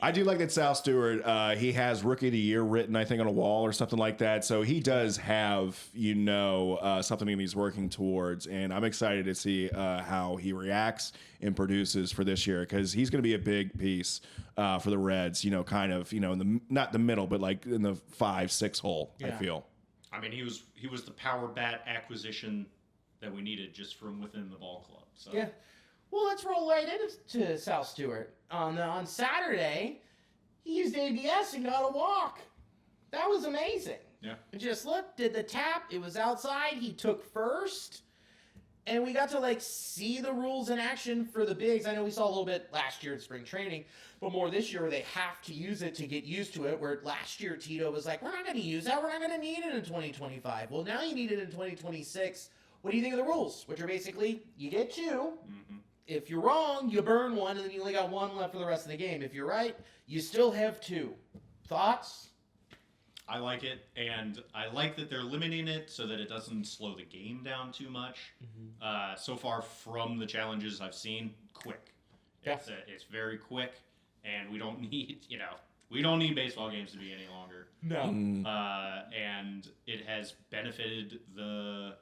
I do like that Sal Stewart, he has Rookie of the Year written, I think, on a wall or something like that. So he does have, something that he's working towards. And I'm excited to see how he reacts and produces for this year, because he's going to be a big piece for the Reds, in the, not the middle, but like in the 5-6 hole, I feel. I mean, he was the power bat acquisition that we needed just from within the ball club. So. Yeah. Well, let's roll right into Sal Stewart. On Saturday, he used ABS and got a walk. That was amazing. Yeah. Just look, did the tap. It was outside. He took first. And we got to, see the rules in action for the bigs. I know we saw a little bit last year in spring training, but more this year where they have to use it to get used to it, where last year Tito was like, we're not going to use that. We're not going to need it in 2025. Well, now you need it in 2026. What do you think of the rules? Which are basically, you get 2. Mm-hmm. If you're wrong, you burn 1, and then you only got 1 left for the rest of the game. If you're right, you still have 2. Thoughts? I like it, and I like that they're limiting it so that it doesn't slow the game down too much. Mm-hmm. So far from the challenges I've seen, quick. Yeah. It's very quick, and we don't need baseball games to be any longer. No. And it has benefited the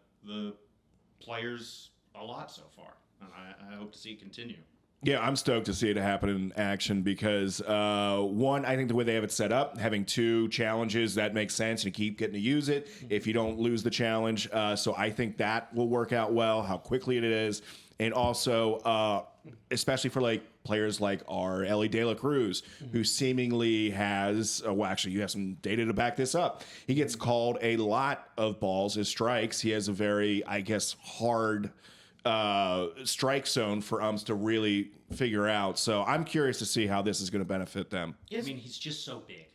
players a lot so far. And I hope to see it continue. Yeah, I'm stoked to see it happen in action because, one, I think the way they have it set up, having 2 challenges, that makes sense. You keep getting to use it if you don't lose the challenge. So I think that will work out well, how quickly it is. And also, especially for players like our Elly De La Cruz, who seemingly has, actually, you have some data to back this up. He gets called a lot of balls as strikes. He has a very, hard strike zone for umps to really figure out. So I'm curious to see how this is going to benefit them. I mean, he's just so big.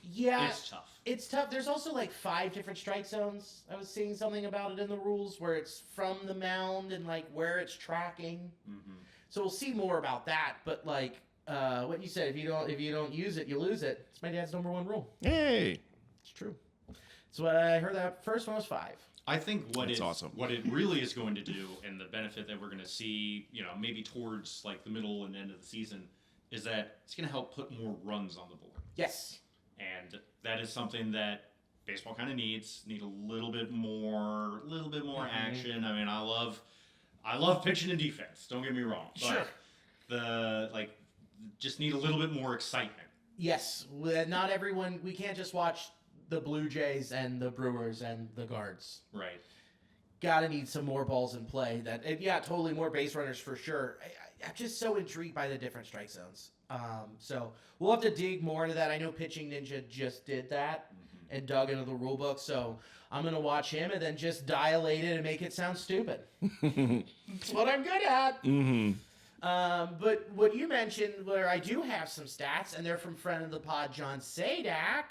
Yeah. It's tough. It's tough. There's also 5 different strike zones. I was seeing something about it in the rules where it's from the mound and where it's tracking. Mm-hmm. So we'll see more about that. But what you said, if you don't use it, you lose it. It's my dad's #1 rule. Hey, it's true. So I heard that first one was 5. I think what awesome. What it really is going to do, and the benefit that we're going to see, maybe towards the middle and end of the season, is that it's going to help put more runs on the board. Yes. And that is something that baseball kind of needs. Need a little bit more action. I mean, I love pitching and defense. Don't get me wrong. Sure. But just need a little bit more excitement. Yes. Not everyone. We can't just watch the Blue Jays and the Brewers and the Guards. Right. Gotta need some more balls in play. Totally more base runners for sure. I'm just so intrigued by the different strike zones. So we'll have to dig more into that. I know Pitching Ninja just did that and dug into the rule book. So I'm going to watch him and then just dilate it and make it sound stupid. That's what I'm good at. Mm-hmm. But what you mentioned, where I do have some stats, and they're from friend of the pod, John Sadak.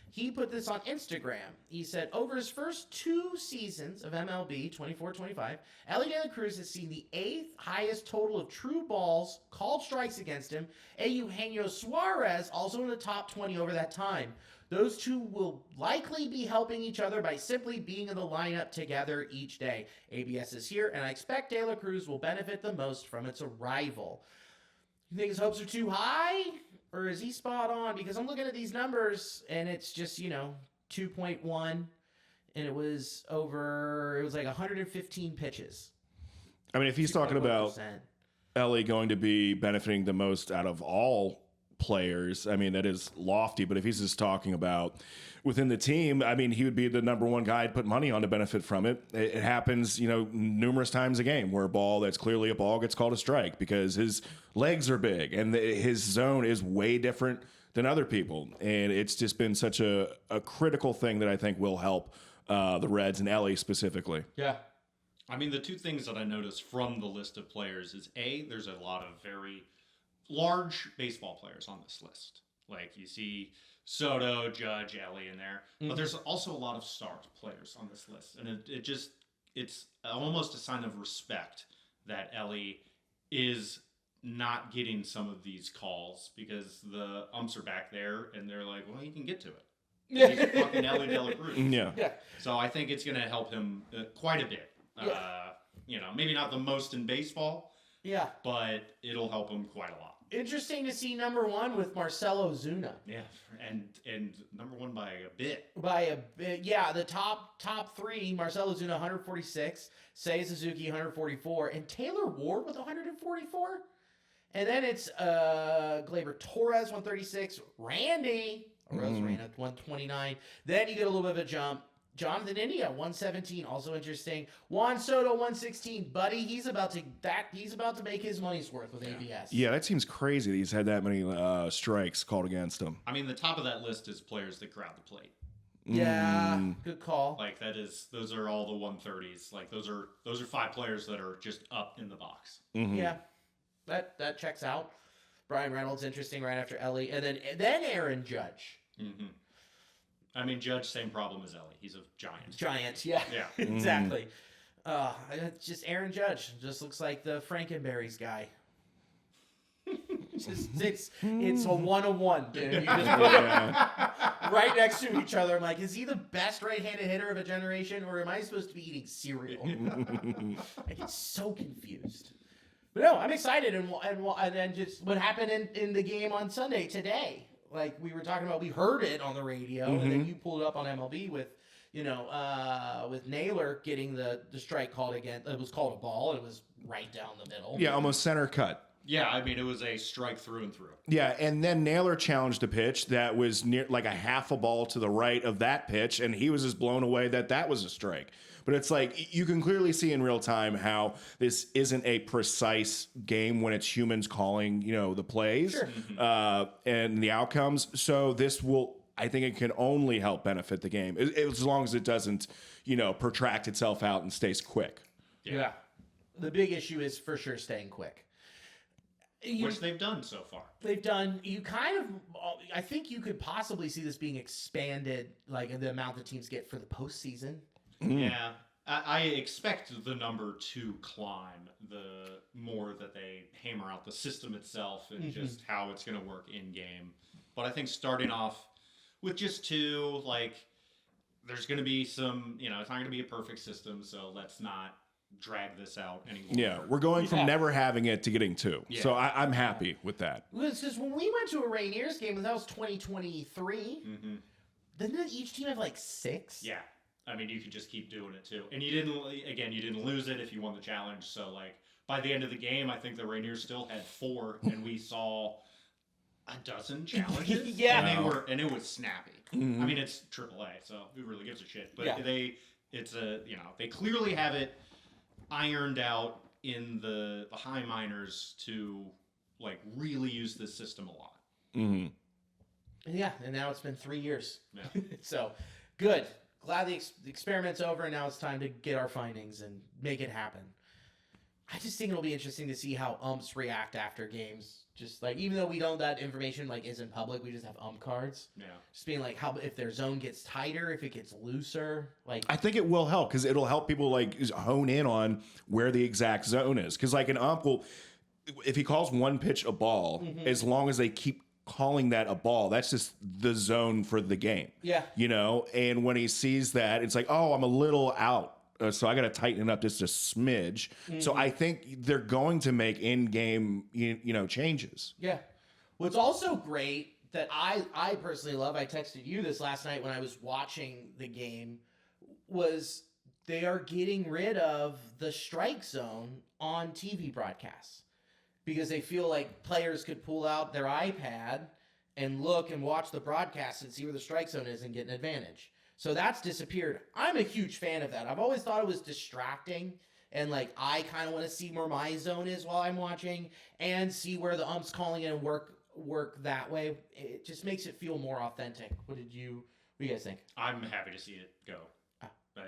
He put this on Instagram. He said, over his first 2 seasons of MLB, 24-25, Elly De La Cruz has seen the 8th highest total of true balls called strikes against him. Eugenio Suarez also in the top 20 over that time. Those 2 will likely be helping each other by simply being in the lineup together each day. ABS is here, and I expect De La Cruz will benefit the most from its arrival. You think his hopes are too high? Or is he spot on? Because I'm looking at these numbers, and it's just, 2.1, and it was like 115 pitches. I mean, if he's talking about 2.1%. Elly going to be benefiting the most out of all players, I mean, that is lofty. But if he's just talking about within the team, I mean, he would be the number one guy I'd put money on to benefit from it. It happens, numerous times a game where a ball that's clearly a ball gets called a strike because his legs are big and his zone is way different than other people. And it's just been such a critical thing that I think will help the Reds and Elly specifically. Yeah. I mean, the two things that I noticed from the list of players is there's a lot of very large baseball players on this list. Like you see Soto, Judge, Elly in there, but there's also a lot of star players on this list, and it's almost a sign of respect that Elly is not getting some of these calls because the umps are back there and they're like, well, you can get to it. He's fucking Elly De La Cruz. Yeah. So I think it's going to help him quite a bit. Maybe not the most in baseball. Yeah. But it'll help him quite a lot. Interesting to see number one with Marcell Ozuna. Yeah, and number one by a bit. By a bit, yeah. The top three: Marcell Ozuna 146, Seiya Suzuki 144, and Taylor Ward with 144. And then it's Gleyber Torres 136, Randy Arozarena 129. Then you get a little bit of a jump. Jonathan India 117, also interesting. Juan Soto 116, buddy. He's about to make his money's worth with ABS. Yeah, that seems crazy that he's had that many strikes called against him. I mean, the top of that list is players that crowd the plate. Yeah, good call. Like those are all the 130s. Like those are 5 players that are just up in the box. Mm-hmm. Yeah, that checks out. Brian Reynolds interesting right after Elly, and then Aaron Judge. Mm-hmm. I mean, Judge, same problem as Elly. He's a giant. Giant, yeah. Yeah. Exactly. It's just Aaron Judge. Just looks like the Frankenberries guy. It's a 1-on-1, dude. You just put them right next to each other. I'm like, is he the best right-handed hitter of a generation, or am I supposed to be eating cereal? I get so confused. But no, I'm excited, and then just what happened in the game on Sunday today. Like we were talking about, we heard it on the radio, and then you pulled it up on MLB with Naylor getting the strike called again. It was called a ball, and it was right down the middle. Yeah, almost center cut. Yeah, I mean, it was a strike through and through. Yeah, and then Naylor challenged a pitch that was near like a half a ball to the right of that pitch, and he was just blown away that was a strike. But it's like you can clearly see in real time how this isn't a precise game when it's humans calling, the plays and the outcomes. So this I think it can only help benefit the game as long as it doesn't, protract itself out and stays quick. Yeah. The big issue is for sure staying quick. Which they've done so far. I think you could possibly see this being expanded, like the amount that teams get for the postseason. Yeah, I expect the number to climb the more that they hammer out the system itself and just how it's going to work in game. But I think starting off with just 2, there's going to be some, it's not going to be a perfect system, so let's not drag this out anymore. Yeah, we're going from never having it to getting 2. Yeah. So I'm happy with that. Because when we went to a Rainiers game, that was 2023, didn't each team have 6? Yeah. I mean, you could just keep doing it too. And you didn't lose it if you won the challenge. So, by the end of the game, I think the Rainiers still had 4, and we saw a dozen challenges. And it was snappy. Mm-hmm. I mean, it's AAA, so who really gives a shit? But they clearly have it ironed out in the high minors to, really use this system a lot. Mm-hmm. Yeah, and now it's been 3 years. Yeah. So, good. Glad the experiment's over, and now it's time to get our findings and make it happen. I just think it'll be interesting to see how umps react after games. Just even though that information isn't public, we just have ump cards. Yeah. Just being how if their zone gets tighter, if it gets looser. I think it will help because it'll help people hone in on where the exact zone is. Because an ump will, if he calls one pitch a ball, as long as they keep calling that a ball, that's just the zone for the game. Yeah. And when he sees that, it's oh, I'm a little out. So I got to tighten it up just a smidge. So I think they're going to make in-game, changes. Yeah. What's also great that I personally love, I texted you this last night when I was watching the game, was they are getting rid of the strike zone on TV broadcasts because they feel like players could pull out their iPad and look and watch the broadcast and see where the strike zone is and get an advantage. So that's disappeared. I'm a huge fan of that. I've always thought it was distracting, and like I kind of want to see where my zone is while I'm watching and see where the ump's calling it and work that way. It just makes it feel more authentic. What do you guys think? I'm happy to see it go. But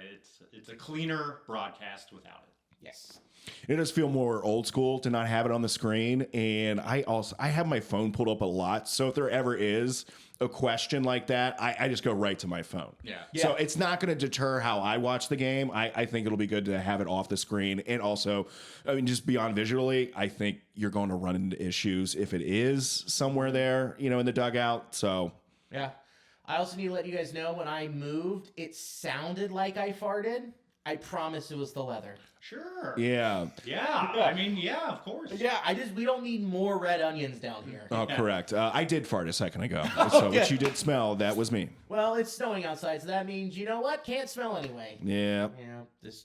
it's a cleaner broadcast without it. Yes. It does feel more old school to not have it on the screen, and I have my phone pulled up a lot, so if there ever is a question like that, I just go right to my phone. Yeah. So it's not going to deter how I watch the game. I think it'll be good to have it off the screen, and also, I mean, just beyond visually, I think you're going to run into issues if it is somewhere there, in the dugout. So yeah. I also need to let you guys know when I moved, it sounded like I farted. I promise it was the leather. Sure. Yeah. Yeah. I mean, yeah, of course. Yeah, we don't need more red onions down here. Oh, correct. I did fart a second ago. So what you did smell, that was me. Well, it's snowing outside, so that means, you know what? Can't smell anyway. Yeah. Yeah, this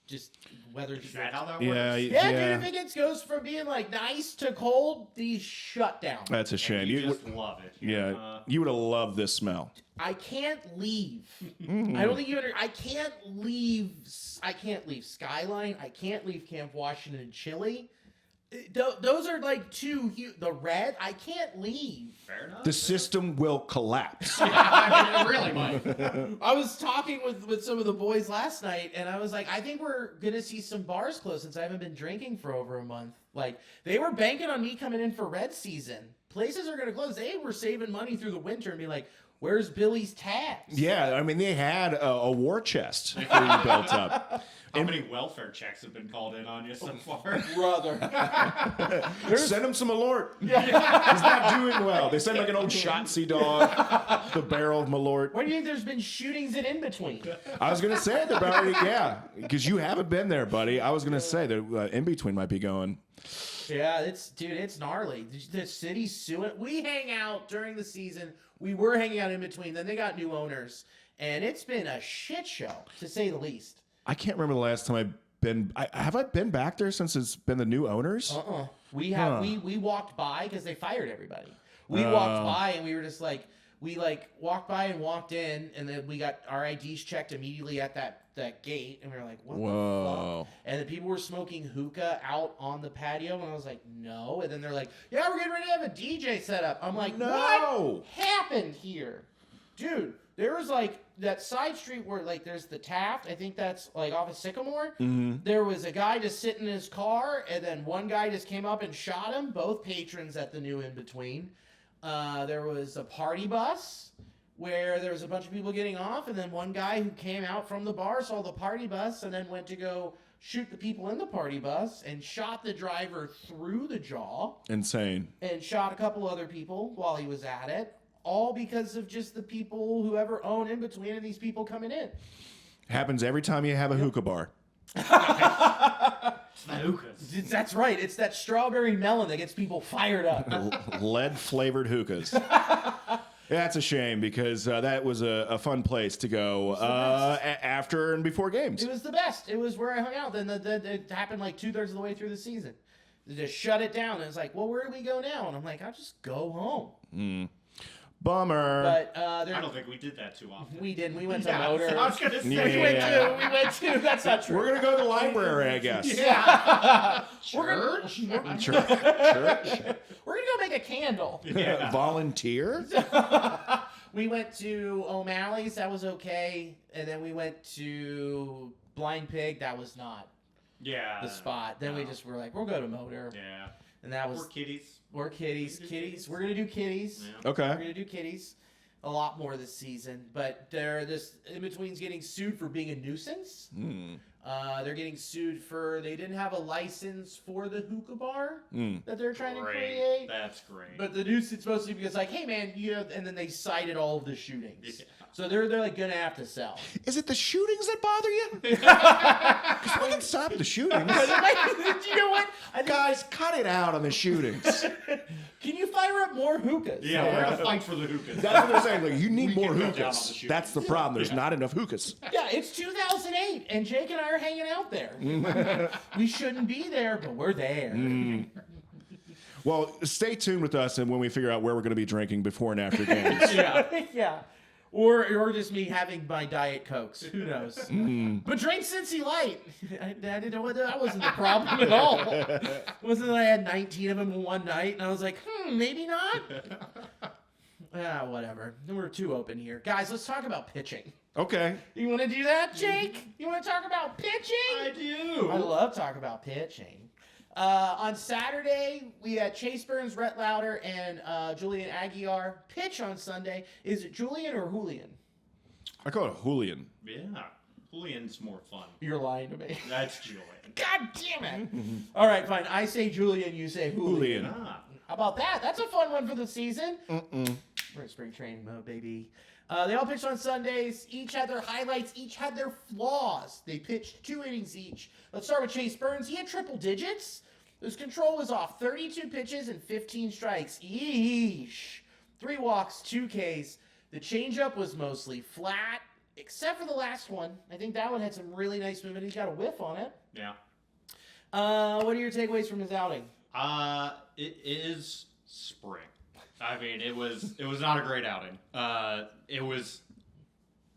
just weather. Is that how that Yeah. works? Yeah, dude, if it goes from being like nice to cold, these shut down. That's a shame. And you just love it. Yeah. You would have loved this smell. I can't leave. I don't think you I can't leave Skyline. I can't leave Camp Washington and Chile. Those are like two the red. I can't leave. Fair enough. The system will collapse. I mean, it really might. I was talking with some of the boys last night, and I was like, I think we're gonna see some bars close since I haven't been drinking for over a month. Like, they were banking on me coming in for red season. Places are gonna close. They were saving money through the winter and be like, where's Billy's tabs? Yeah, I mean, they had a war chest for you built up. How many welfare checks have been called in on you so far? Brother. Send him some Malort. He's not doing well. They send like an old Shotzi dog, the barrel of Malort. Why do you think there's been shootings in between? I was going to say that, already, yeah, because you haven't been there, buddy. I was going to say that in between might be going. Yeah, it's gnarly. The city's suing. We hang out during the season. We were hanging out in between. Then they got new owners, and it's been a shit show, to say the least. I can't remember the last time I've been. Have I been back there since it's been the new owners? We have. We walked by because they fired everybody. We walked by and we were just like, walked by and walked in, and then we got our IDs checked immediately at that gate, and we were like, what the fuck? And the people were smoking hookah out on the patio, and I was like, no. And then they're like, yeah, we're getting ready to have a DJ set up. I'm like, no. What happened here? Dude, there was like that side street where like there's the Taft. I think that's like off of Sycamore. Mm-hmm. There was a guy just sitting in his car, and then one guy just came up and shot him. Both patrons at the new in between. There was a party bus where there was a bunch of people getting off, and then one guy who came out from the bar saw the party bus and then went to go shoot the people in the party bus and shot the driver through the jaw. Insane. And shot a couple other people while he was at it. All because of just the people who ever own in between and these people coming in. Happens every time you have a hookah bar. It's the hookahs. That's right. It's that strawberry melon that gets people fired up. Lead-flavored hookahs. That's a shame because that was a fun place to go after and before games. It was the best. It was where I hung out. Then it happened like 2/3 of the way through the season. They just shut it down. And it's like, well, where do we go now? And I'm like, I'll just go home. Bummer. But I don't think we did that too often. we didn't. We went to Motor. I was gonna say Yeah. We went to. That's not true. We're going to go to the library, I guess. Yeah. Church? Church. We're gonna go make a candle. Yeah. Volunteer? We went to O'Malley's. That was okay. And then we went to Blind Pig. That was not Yeah. the spot. Then we just were like, we'll go to Motor. Yeah. And that was We're kitties. We're kitties. Kitties. We're gonna do kitties. Yeah. Okay. We're gonna do kitties a lot more this season. But this in between's getting sued for being a nuisance. They're getting sued for they didn't have a license for the hookah bar that they're trying to create. That's great. But the nuisance mostly because like, hey man, and then they cited all of the shootings. Yeah. So they're like gonna have to sell. Is it the shootings that bother you? Because we can stop the shootings. You know what? Guys, cut it out on the shootings. Can you fire up more hookahs. Yeah, we're gonna fight for the hookahs. That's what they're saying. Like, you need We more can cut down on the hookahs. shooting. That's the problem. There's not enough hookahs. Yeah, it's 2008, and Jake and I are hanging out there. We shouldn't be there, but we're there. Well, stay tuned with us, and when we figure out where we're going to be drinking before and after games. Yeah. Or just me having my Diet Cokes. Who knows? But drink Cincy Light. I didn't know that wasn't the problem at all. It wasn't that I had 19 of them in one night, and I was like, maybe not. Whatever. We're too open here. Guys, let's talk about pitching. Okay. You want to do that, Jake? You want to talk about pitching? I do. I love talking about pitching. On Saturday, we had Chase Burns, Rhett Lowder, and Julian Aguiar. Pitch on Sunday. Is it Julian or Julian? I call it Julian. Yeah. Julian's more fun. You're lying to me. That's Julian. God damn it. All right, fine. I say Julian, you say Julian. Julian. Ah. How about that? That's a fun one for the season. We're in spring training mode, baby. They all pitched on Sundays. Each had their highlights. Each had their flaws. They pitched 2 innings each. Let's start with Chase Burns. He had triple digits. His control was off. 32 pitches and 15 strikes. Yeesh. 3 walks, 2 Ks. The changeup was mostly flat, except for the last one. I think that one had some really nice movement. He's got a whiff on it. Yeah. What are your takeaways from his outing? It is spring. I mean, it was not a great outing. It was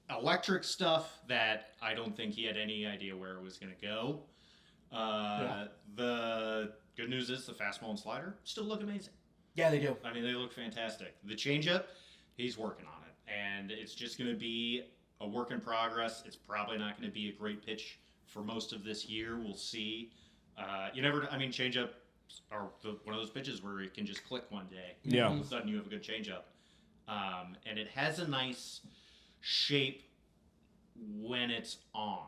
electric stuff that I don't think he had any idea where it was going to go. The good news is the fastball and slider still look amazing. Yeah, they do. I mean, they look fantastic. The changeup, he's working on it, and it's just going to be a work in progress. It's probably not going to be a great pitch for most of this year. We'll see. Changeup are one of those pitches where it can just click one day. Yeah. All of a sudden, you have a good changeup, and it has a nice shape when it's on.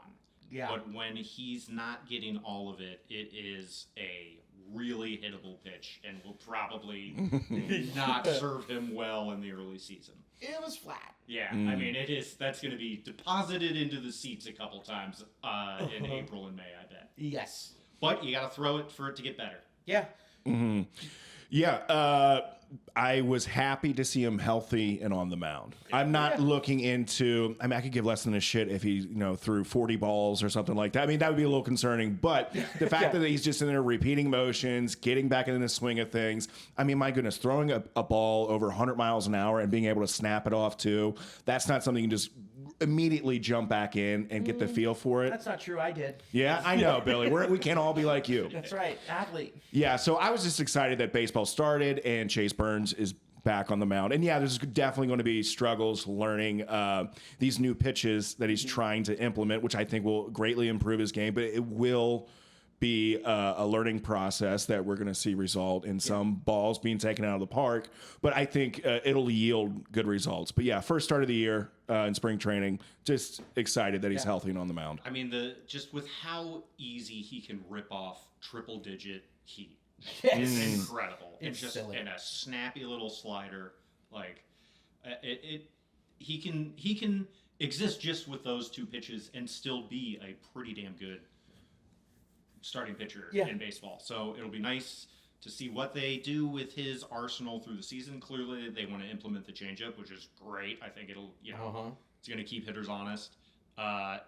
Yeah. But when he's not getting all of it, it is a really hittable pitch and will probably not serve him well in the early season. It was flat. Yeah, I mean, that's going to be deposited into the seats a couple times in April and May, I bet. Yes. But you got to throw it for it to get better. Yeah. Yeah, I was happy to see him healthy and on the mound. I'm not looking into. I mean, I could give less than a shit if he, threw 40 balls or something like that. I mean, that would be a little concerning. But the fact that he's just in there repeating motions, getting back into the swing of things. I mean, my goodness, throwing a ball over 100 miles an hour and being able to snap it off too. That's not something you can just immediately jump back in and get the feel for it. That's not true. I did. Yeah, I know, Billy. We can't all be like you. That's right. Athlete. Yeah, so I was just excited that baseball started and Chase Burns is back on the mound. And yeah, there's definitely going to be struggles learning these new pitches that he's trying to implement, which I think will greatly improve his game, but it will be a learning process that we're going to see result in some balls being taken out of the park. But I think it'll yield good results. But yeah, first start of the year in spring training, just excited that he's healthy and on the mound. I mean, just with how easy he can rip off triple-digit heat. It's incredible. It's just silly. in a snappy little slider, like he can exist just with those 2 pitches and still be a pretty damn good starting pitcher in baseball. So it'll be nice to see what they do with his arsenal through the season. Clearly, they want to implement the changeup, which is great. I think it'll it's going to keep hitters honest.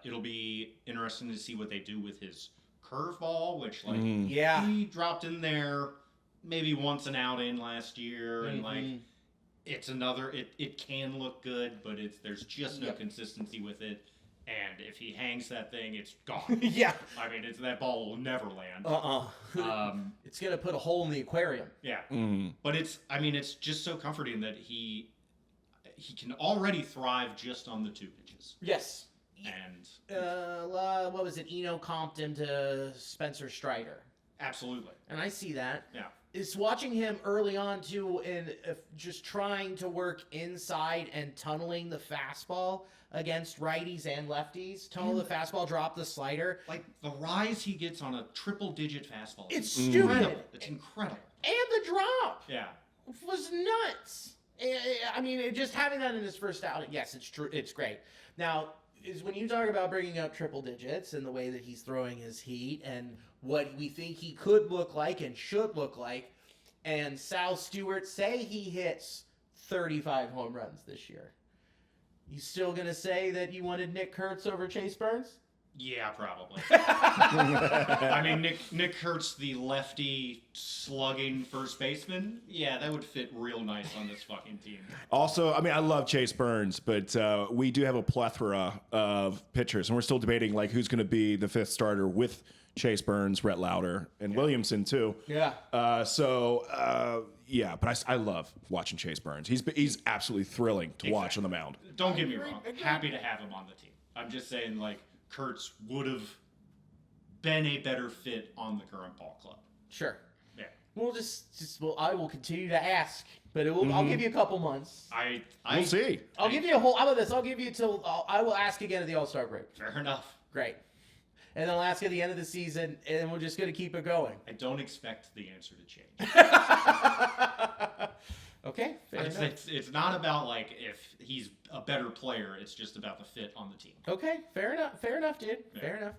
It'll be interesting to see what they do with his curveball, which he dropped in there maybe once an outing last year, and it's another. It can look good, but there's just no consistency with it. And if he hangs that thing, it's gone. Yeah. I mean, that ball will never land. It's gonna put a hole in the aquarium. Yeah. But it's just so comforting that he can already thrive just on the 2 pitches. Yes. And What was it? Eno comped him to Spencer Strider. absolutely. And I see that. Yeah. Is watching him early on too, and just trying to work inside and tunneling the fastball against righties and lefties. Tunnel the fastball, drop the slider. Like the rise he gets on a triple-digit fastball. It's is stupid. incredible. It's incredible. And the drop Yeah. was nuts. I mean, just having that in his first outing, yes, it's true. It's great. Now, is when you talk about bringing up triple digits and the way that he's throwing his heat and what we think he could look like and should look like, and Sal Stewart say he hits 35 home runs this year, you still going to say that you wanted Nick Kurtz over Chase Burns? Yeah, probably. I mean, Nick Kurtz, the lefty slugging first baseman. Yeah, that would fit real nice on this fucking team. Also, I mean, I love Chase Burns, but we do have a plethora of pitchers, and we're still debating like who's going to be the fifth starter with Chase Burns, Rhett Lowder, and Williamson too. Yeah. Yeah, but I love watching Chase Burns. He's absolutely thrilling to watch on the mound. Don't get me wrong. Happy to have him on the team. I'm just saying, like, Kurtz would have been a better fit on the current ball club. Sure. Yeah. We'll I will continue to ask, but I'll give you a couple months. We'll see. I'll give you a whole. How about this? I'll give you till I will ask again at the All-Star break. Fair enough. Great. And then I'll ask at the end of the season, and then we're just going to keep it going. I don't expect the answer to change. Okay, fair enough. It's not about, like, if he's a better player. It's just about the fit on the team. Okay, fair enough. Fair enough, dude. Yeah. Fair enough.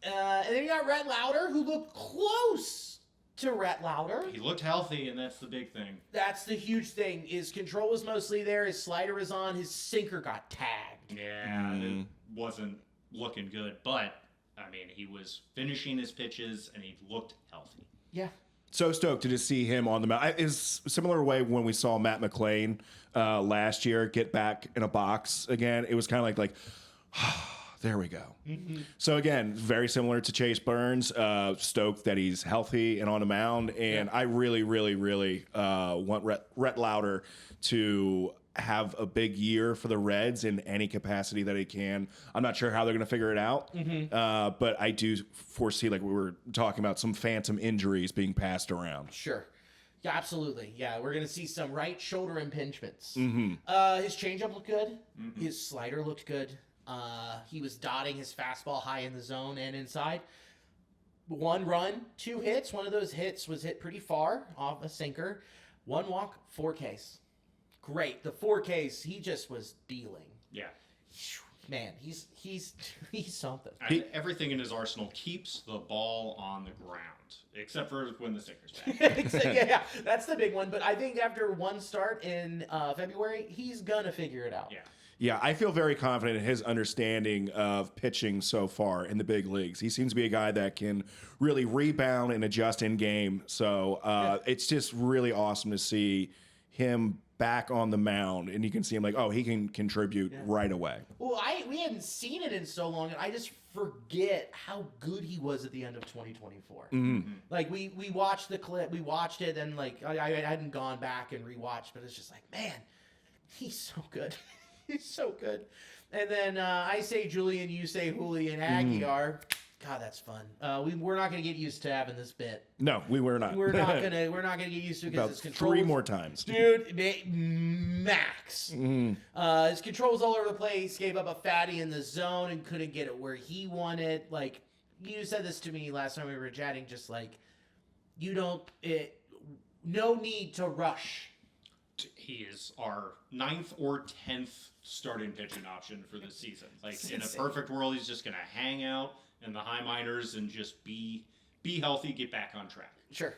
And then you got Rhett Lowder, who looked close to Rhett Lowder. He looked healthy, and that's the big thing. That's the huge thing. His control was mostly there. His slider was on. His sinker got tagged. Yeah, it wasn't looking good, but I mean, he was finishing his pitches, and he looked healthy. Yeah. So stoked to just see him on the mound. Is similar way when we saw Matt McClain last year get back in a box again. It was kind of like there we go. Mm-hmm. So again, very similar to Chase Burns. Stoked that he's healthy and on the mound, and I really, really, really want Rhett Lowder to have a big year for the Reds in any capacity that he can. I'm not sure how they're going to figure it out, but I do foresee, like we were talking about, some phantom injuries being passed around. Sure. Yeah, absolutely. Yeah, we're going to see some right shoulder impingements. His changeup looked good. His slider looked good. He was dotting his fastball high in the zone and inside. 1 run, 2 hits. One of those hits was hit pretty far off a sinker. 1 walk, 4 Ks. Great. The 4 Ks, he just was dealing. Yeah. Man, he's something. Everything in his arsenal keeps the ball on the ground, except for when the sinker's back. Yeah, that's the big one. But I think after 1 start in February, he's gonna figure it out. Yeah. Yeah, I feel very confident in his understanding of pitching so far in the big leagues. He seems to be a guy that can really rebound and adjust in game. So it's just really awesome to see him back on the mound, and you can see him like, oh, he can contribute right away. Well, we hadn't seen it in so long, and I just forget how good he was at the end of 2024. Like we watched the clip, we watched it, and like I hadn't gone back and rewatched, but it's just like, man, he's so good. He's so good. And then I say Julian, you say Julian Aguilar. God, that's fun. We're not gonna get used to having this bit. No, we're not. We're not gonna get used to it because his control 3 more times, dude. Max. His controls all over the place. Gave up a fatty in the zone and couldn't get it where he wanted. Like you said this to me last time we were chatting. Just like no need to rush. He is our 9th or 10th starting pitching option for this season. Like in a perfect world, he's just gonna hang out in the high minors and just be healthy, get back on track. Sure.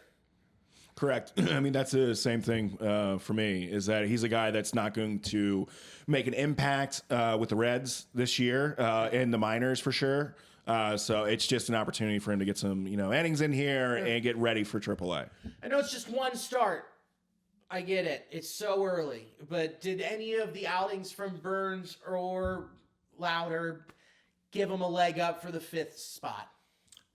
Correct. I mean, that's the same thing for me, is that he's a guy that's not going to make an impact with the Reds this year in the minors for sure. So it's just an opportunity for him to get some, innings in here and get ready for AAA. I know it's just 1 start. I get it. It's so early. But did any of the outings from Burns or Lowder give him a leg up for the 5th spot?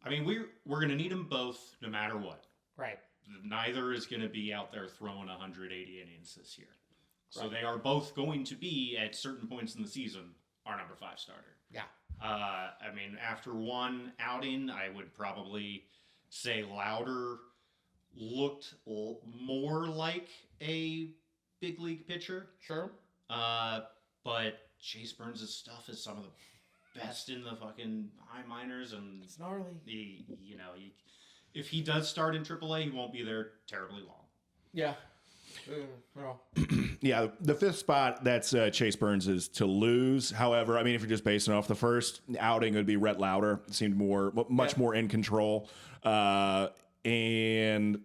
I mean, we're going to need them both no matter what. Right. Neither is going to be out there throwing 180 innings this year. So they are both going to be, at certain points in the season, our number 5 starter. Yeah. I mean, after 1 outing, I would probably say Lowder looked more like a big league pitcher. Sure. But Chase Burns' stuff is some of the best in the fucking high minors, and it's gnarly. If he does start in AAA, he won't be there terribly long. Yeah. Yeah, the 5th spot, that's Chase Burns is to lose. However, I mean, if you're just basing off the first outing, it would be Rhett Lowder. It seemed much more in control. And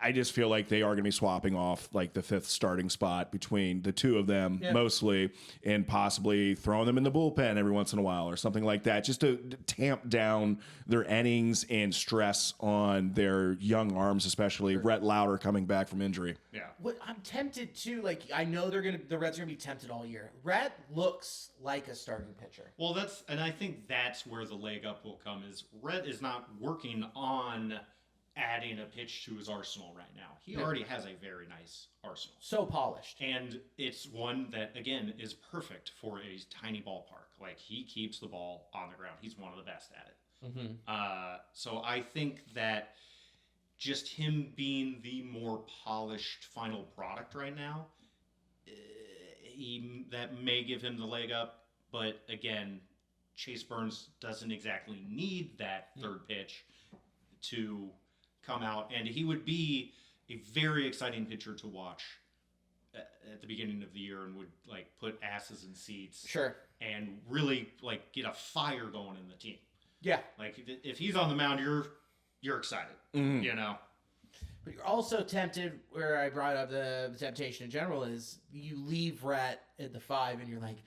I just feel like they are going to be swapping off like the 5th starting spot between the two of them mostly, and possibly throwing them in the bullpen every once in a while or something like that, just to tamp down their innings and stress on their young arms, especially Rhett Lowder coming back from injury. Yeah. What I'm tempted to, like, I know the Reds are gonna be tempted all year. Rhett looks like a starting pitcher. Well, and I think that's where the leg up will come. Is Rhett is not working on adding a pitch to his arsenal right now. He already has a very nice arsenal. So polished. And it's one that, again, is perfect for a tiny ballpark. Like, he keeps the ball on the ground. He's one of the best at it. Mm-hmm. So I think that just him being the more polished final product right now, that may give him the leg up. But again, Chase Burns doesn't exactly need that third pitch to come out, and he would be a very exciting pitcher to watch at the beginning of the year, and would like put asses in seats, Sure. and really like get a fire going in the team. Yeah. Like if he's on the mound, you're excited, you know. But you're also tempted, where I brought up the temptation in general, is you leave Rhett at the 5 and you're like,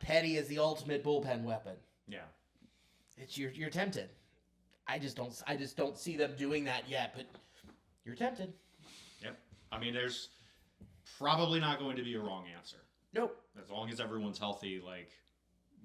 Petty is the ultimate bullpen weapon. Yeah. It's you're tempted. I just don't see them doing that yet, but you're tempted. Yep. I mean, there's probably not going to be a wrong answer. Nope. As long as everyone's healthy, like,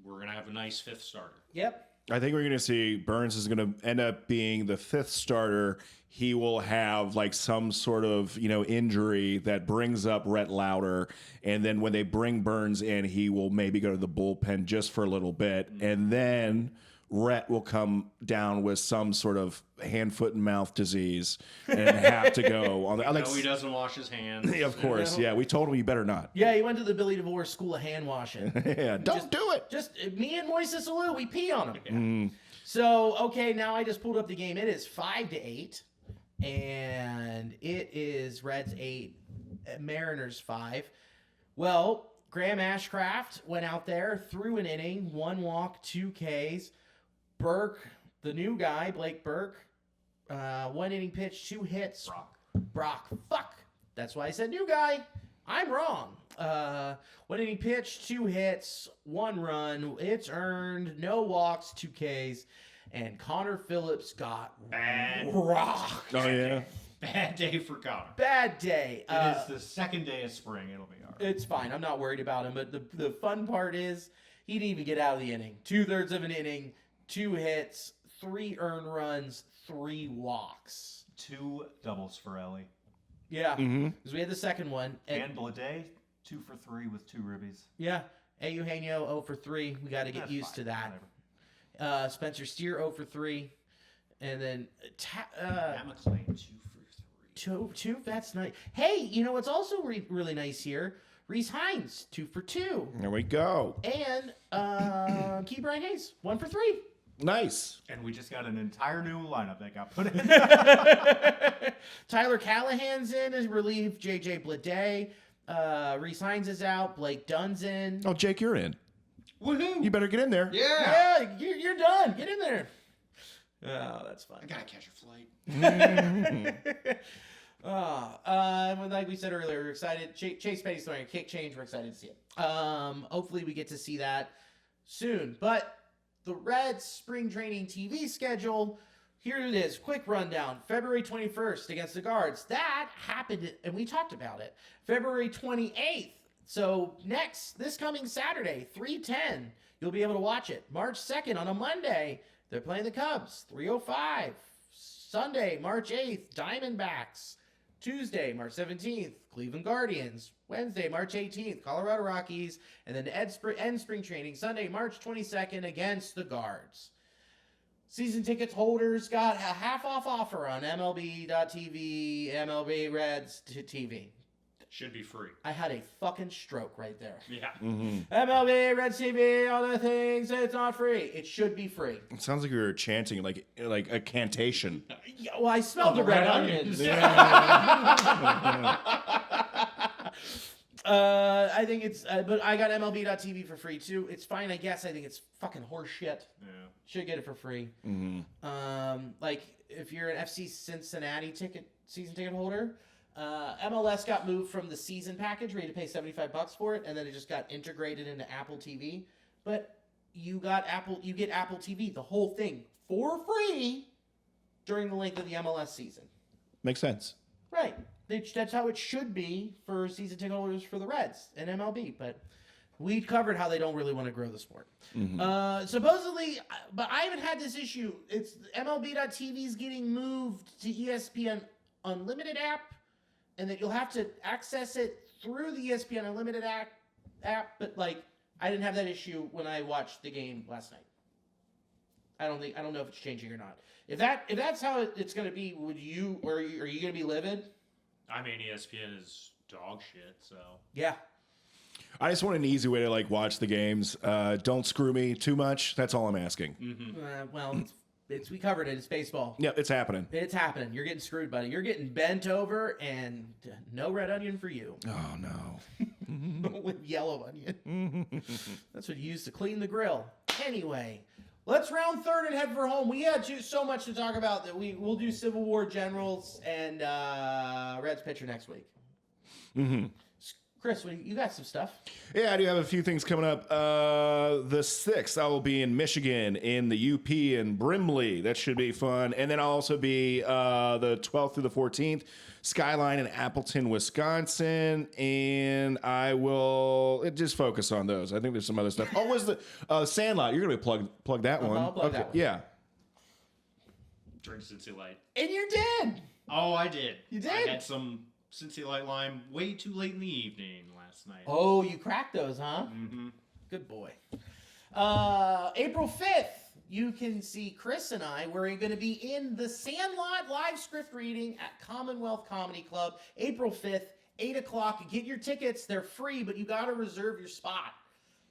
we're going to have a nice 5th starter. Yep. I think we're going to see Burns is going to end up being the 5th starter. He will have like some sort of, injury that brings up Rhett Lowder. And then when they bring Burns in, he will maybe go to the bullpen just for a little bit. And then Rhett will come down with some sort of hand, foot, and mouth disease and have to go on the. No, he doesn't wash his hands. Of course, yeah. We told him you better not. Yeah, he went to the Billy DeVore School of Hand Washing. Yeah, don't do it. Just me and Moises Alou, we pee on him. Yeah. So, okay, now I just pulled up the game. It is 5-8, and it is Reds 8, Mariners 5. Well, Graham Ashcraft went out there, threw an inning, 1 walk, 2 Ks. Burke, the new guy, Blake Burke, 1 inning pitch, 2 hits. Brock. Fuck. That's why I said new guy. I'm wrong. 1 inning pitch, 2 hits, 1 run. It's earned, no walks, 2 Ks. And Connor Phillips got rocked. Oh, yeah. Bad day for Connor. Bad day. It is the second day of spring. It'll be all right. It's fine. I'm not worried about him. But the fun part is he didn't even get out of the inning. 2/3 of an inning, 2 hits, 3 earned runs, 3 walks. 2 doubles for Elly. Yeah, because we had the second one. And Blade, 2 for 3 with 2 ribbies. Yeah, Eugenio 0 for 3. We got to get That's used fine. to that. Whatever. Spencer Steer 0 for 3. And then Matt McClain, 2 for 3. two. That's nice. Hey, you know what's also really nice here? Reese Hines 2 for 2. There we go. And Key Brian Hayes 1 for 3. Nice. And we just got an entire new lineup that got put in. Tyler Callahan's in as relief. JJ Blade. Reese Hines is out. Blake Dunn's in. Oh, Jake, you're in. Woohoo! You better get in there. Yeah. Yeah, you're done. Get in there. Oh, that's fun. I gotta catch a flight. Like we said earlier, we're excited. Chase Petty's throwing a kick change. We're excited to see it. Hopefully we get to see that soon. But the Reds spring training TV schedule, here it is. Quick rundown. February 21st against the Guards. That happened, and we talked about it. February 28th. So this coming Saturday, 3:10, you'll be able to watch it. March 2nd on a Monday, they're playing the Cubs, 3:05. Sunday, March 8th, Diamondbacks. Tuesday, March 17th, Cleveland Guardians. Wednesday, March 18th, Colorado Rockies. And then end spring training, Sunday, March 22nd, against the Guards. Season tickets holders got a half-off offer on MLB.TV, MLB Reds TV. Should be free. I had a fucking stroke right there. Yeah. MLB, Reds TV, all the things, it's not free. It should be free. It sounds like you were chanting like a cantation. Yeah, well, I smelled the red onions. I think it's, but I got MLB.TV for free too. It's fine, I guess. I think it's fucking horse shit. Yeah. Should get it for free. Like if you're an FC Cincinnati season ticket holder, MLS got moved from the season package where you had to pay $75 for it, and then it just got integrated into Apple TV. But you get Apple TV, the whole thing, for free during the length of the MLS season. Makes sense. Right. That's how it should be for season ticket holders for the Reds and MLB. But we covered how they don't really want to grow the sport. Supposedly, but I haven't had this issue. It's MLB.TV's getting moved to ESPN Unlimited app, and that you'll have to access it through the ESPN Unlimited app. But like, I didn't have that issue when I watched the game last night. I don't know if it's changing or not. If that's how it's going to be, are you going to be livid? I mean, ESPN is dog shit, so. Yeah. I just want an easy way to like watch the games. Don't screw me too much. That's all I'm asking. Well, we covered it. It's baseball. Yeah, it's happening. It's happening. You're getting screwed, buddy. You're getting bent over, and no red onion for you. Oh no. With yellow onion. That's what you use to clean the grill. Anyway, let's round third and head for home. We had so much to talk about that we'll do Civil War Generals and Reds pitcher next week. Chris, you got some stuff? Yeah, I do have a few things coming up. The 6th, I will be in Michigan in the UP in Brimley. That should be fun. And then I'll also be the 12th through the 14th, Skyline in Appleton, Wisconsin. And I will just focus on those. I think there's some other stuff. Oh, was the Sandlot? You're going to plug that one. I'll plug that one. Yeah. Drink Cincy Light. And you did. Oh, I did. You did? I had some Cincy Light lime way too late in the evening last night. Oh, you cracked those, huh? Mm-hmm. Good boy. April 5th, you can see Chris and I. We're going to be in the Sandlot live script reading at Commonwealth Comedy Club. April 5th, 8 o'clock. Get your tickets. They're free, but you got to reserve your spot.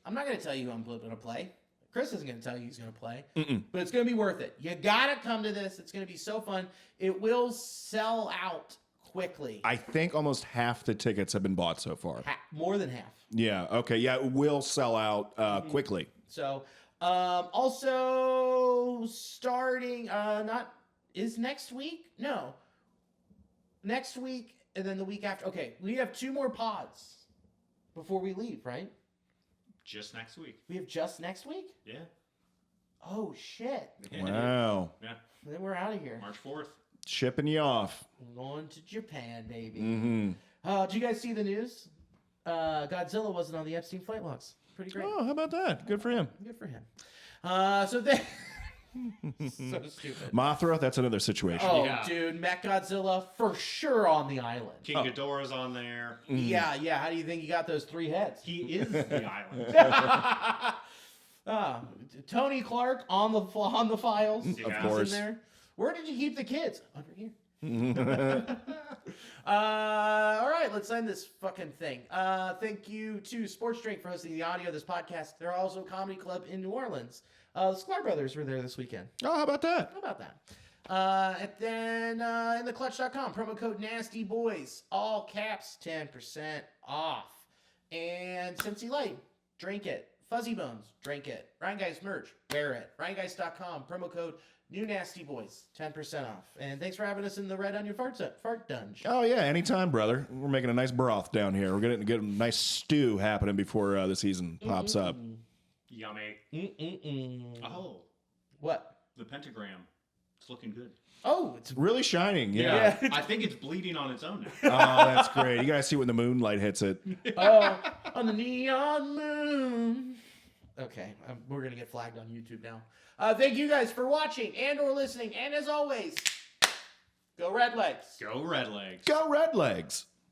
I'm not going to tell you who I'm going to play. Chris isn't going to tell you he's going to play. But it's going to be worth it. You got to come to this. It's going to be so fun. It will sell out quickly. I think almost half the tickets have been bought so far. More than half. Yeah. Okay. Yeah, it will sell out quickly. So, also starting, is next week? No. Next week and then the week after. Okay, we have 2 more pods before we leave, right? Just next week. We have just next week? Yeah. Oh, shit. Wow. Yeah. Then we're out of here. March 4th. Shipping you off. We're going to Japan, baby. Did you guys see the news? Godzilla wasn't on the Epstein flight logs. Pretty great. Oh, how about that? Good for him. Good for him. So then... so stupid. Mothra, that's another situation. Oh, Yeah. dude, Mechagodzilla for sure on the island. King Ghidorah's on there. Yeah. How do you think he got those 3 heads? He is the island. Tony Clark on the files. Of He's course. in there. Where did you keep the kids? Under here. All right, let's end this fucking thing. Thank you to Sports Drink for hosting the audio of this podcast. They're also a comedy club in New Orleans. The Sklar Brothers were there this weekend. Oh, how about that? How about that? And then in theclutch.com, promo code Nasty Boys, all caps, 10% off. And Cincy Light, drink it. Fuzzy Bones, drink it. Ryan Guys merch, wear it. RyanGuys.com, promo code New Nasty Boys, 10% off. And thanks for having us in the Red Onion Fart Dunge. Oh, yeah, anytime, brother. We're making a nice broth down here. We're going to get a nice stew happening before the season pops up. Yummy. Oh, What? the pentagram. It's looking good. Oh, it's Really shining, yeah. Yeah. I think it's bleeding on its own now. Oh, that's great. You got to see when the moonlight hits it. On the neon moon. Okay, we're going to get flagged on YouTube now. Thank you guys for watching and or listening. And as always, go Red Legs. Go Red Legs. Go Red Legs.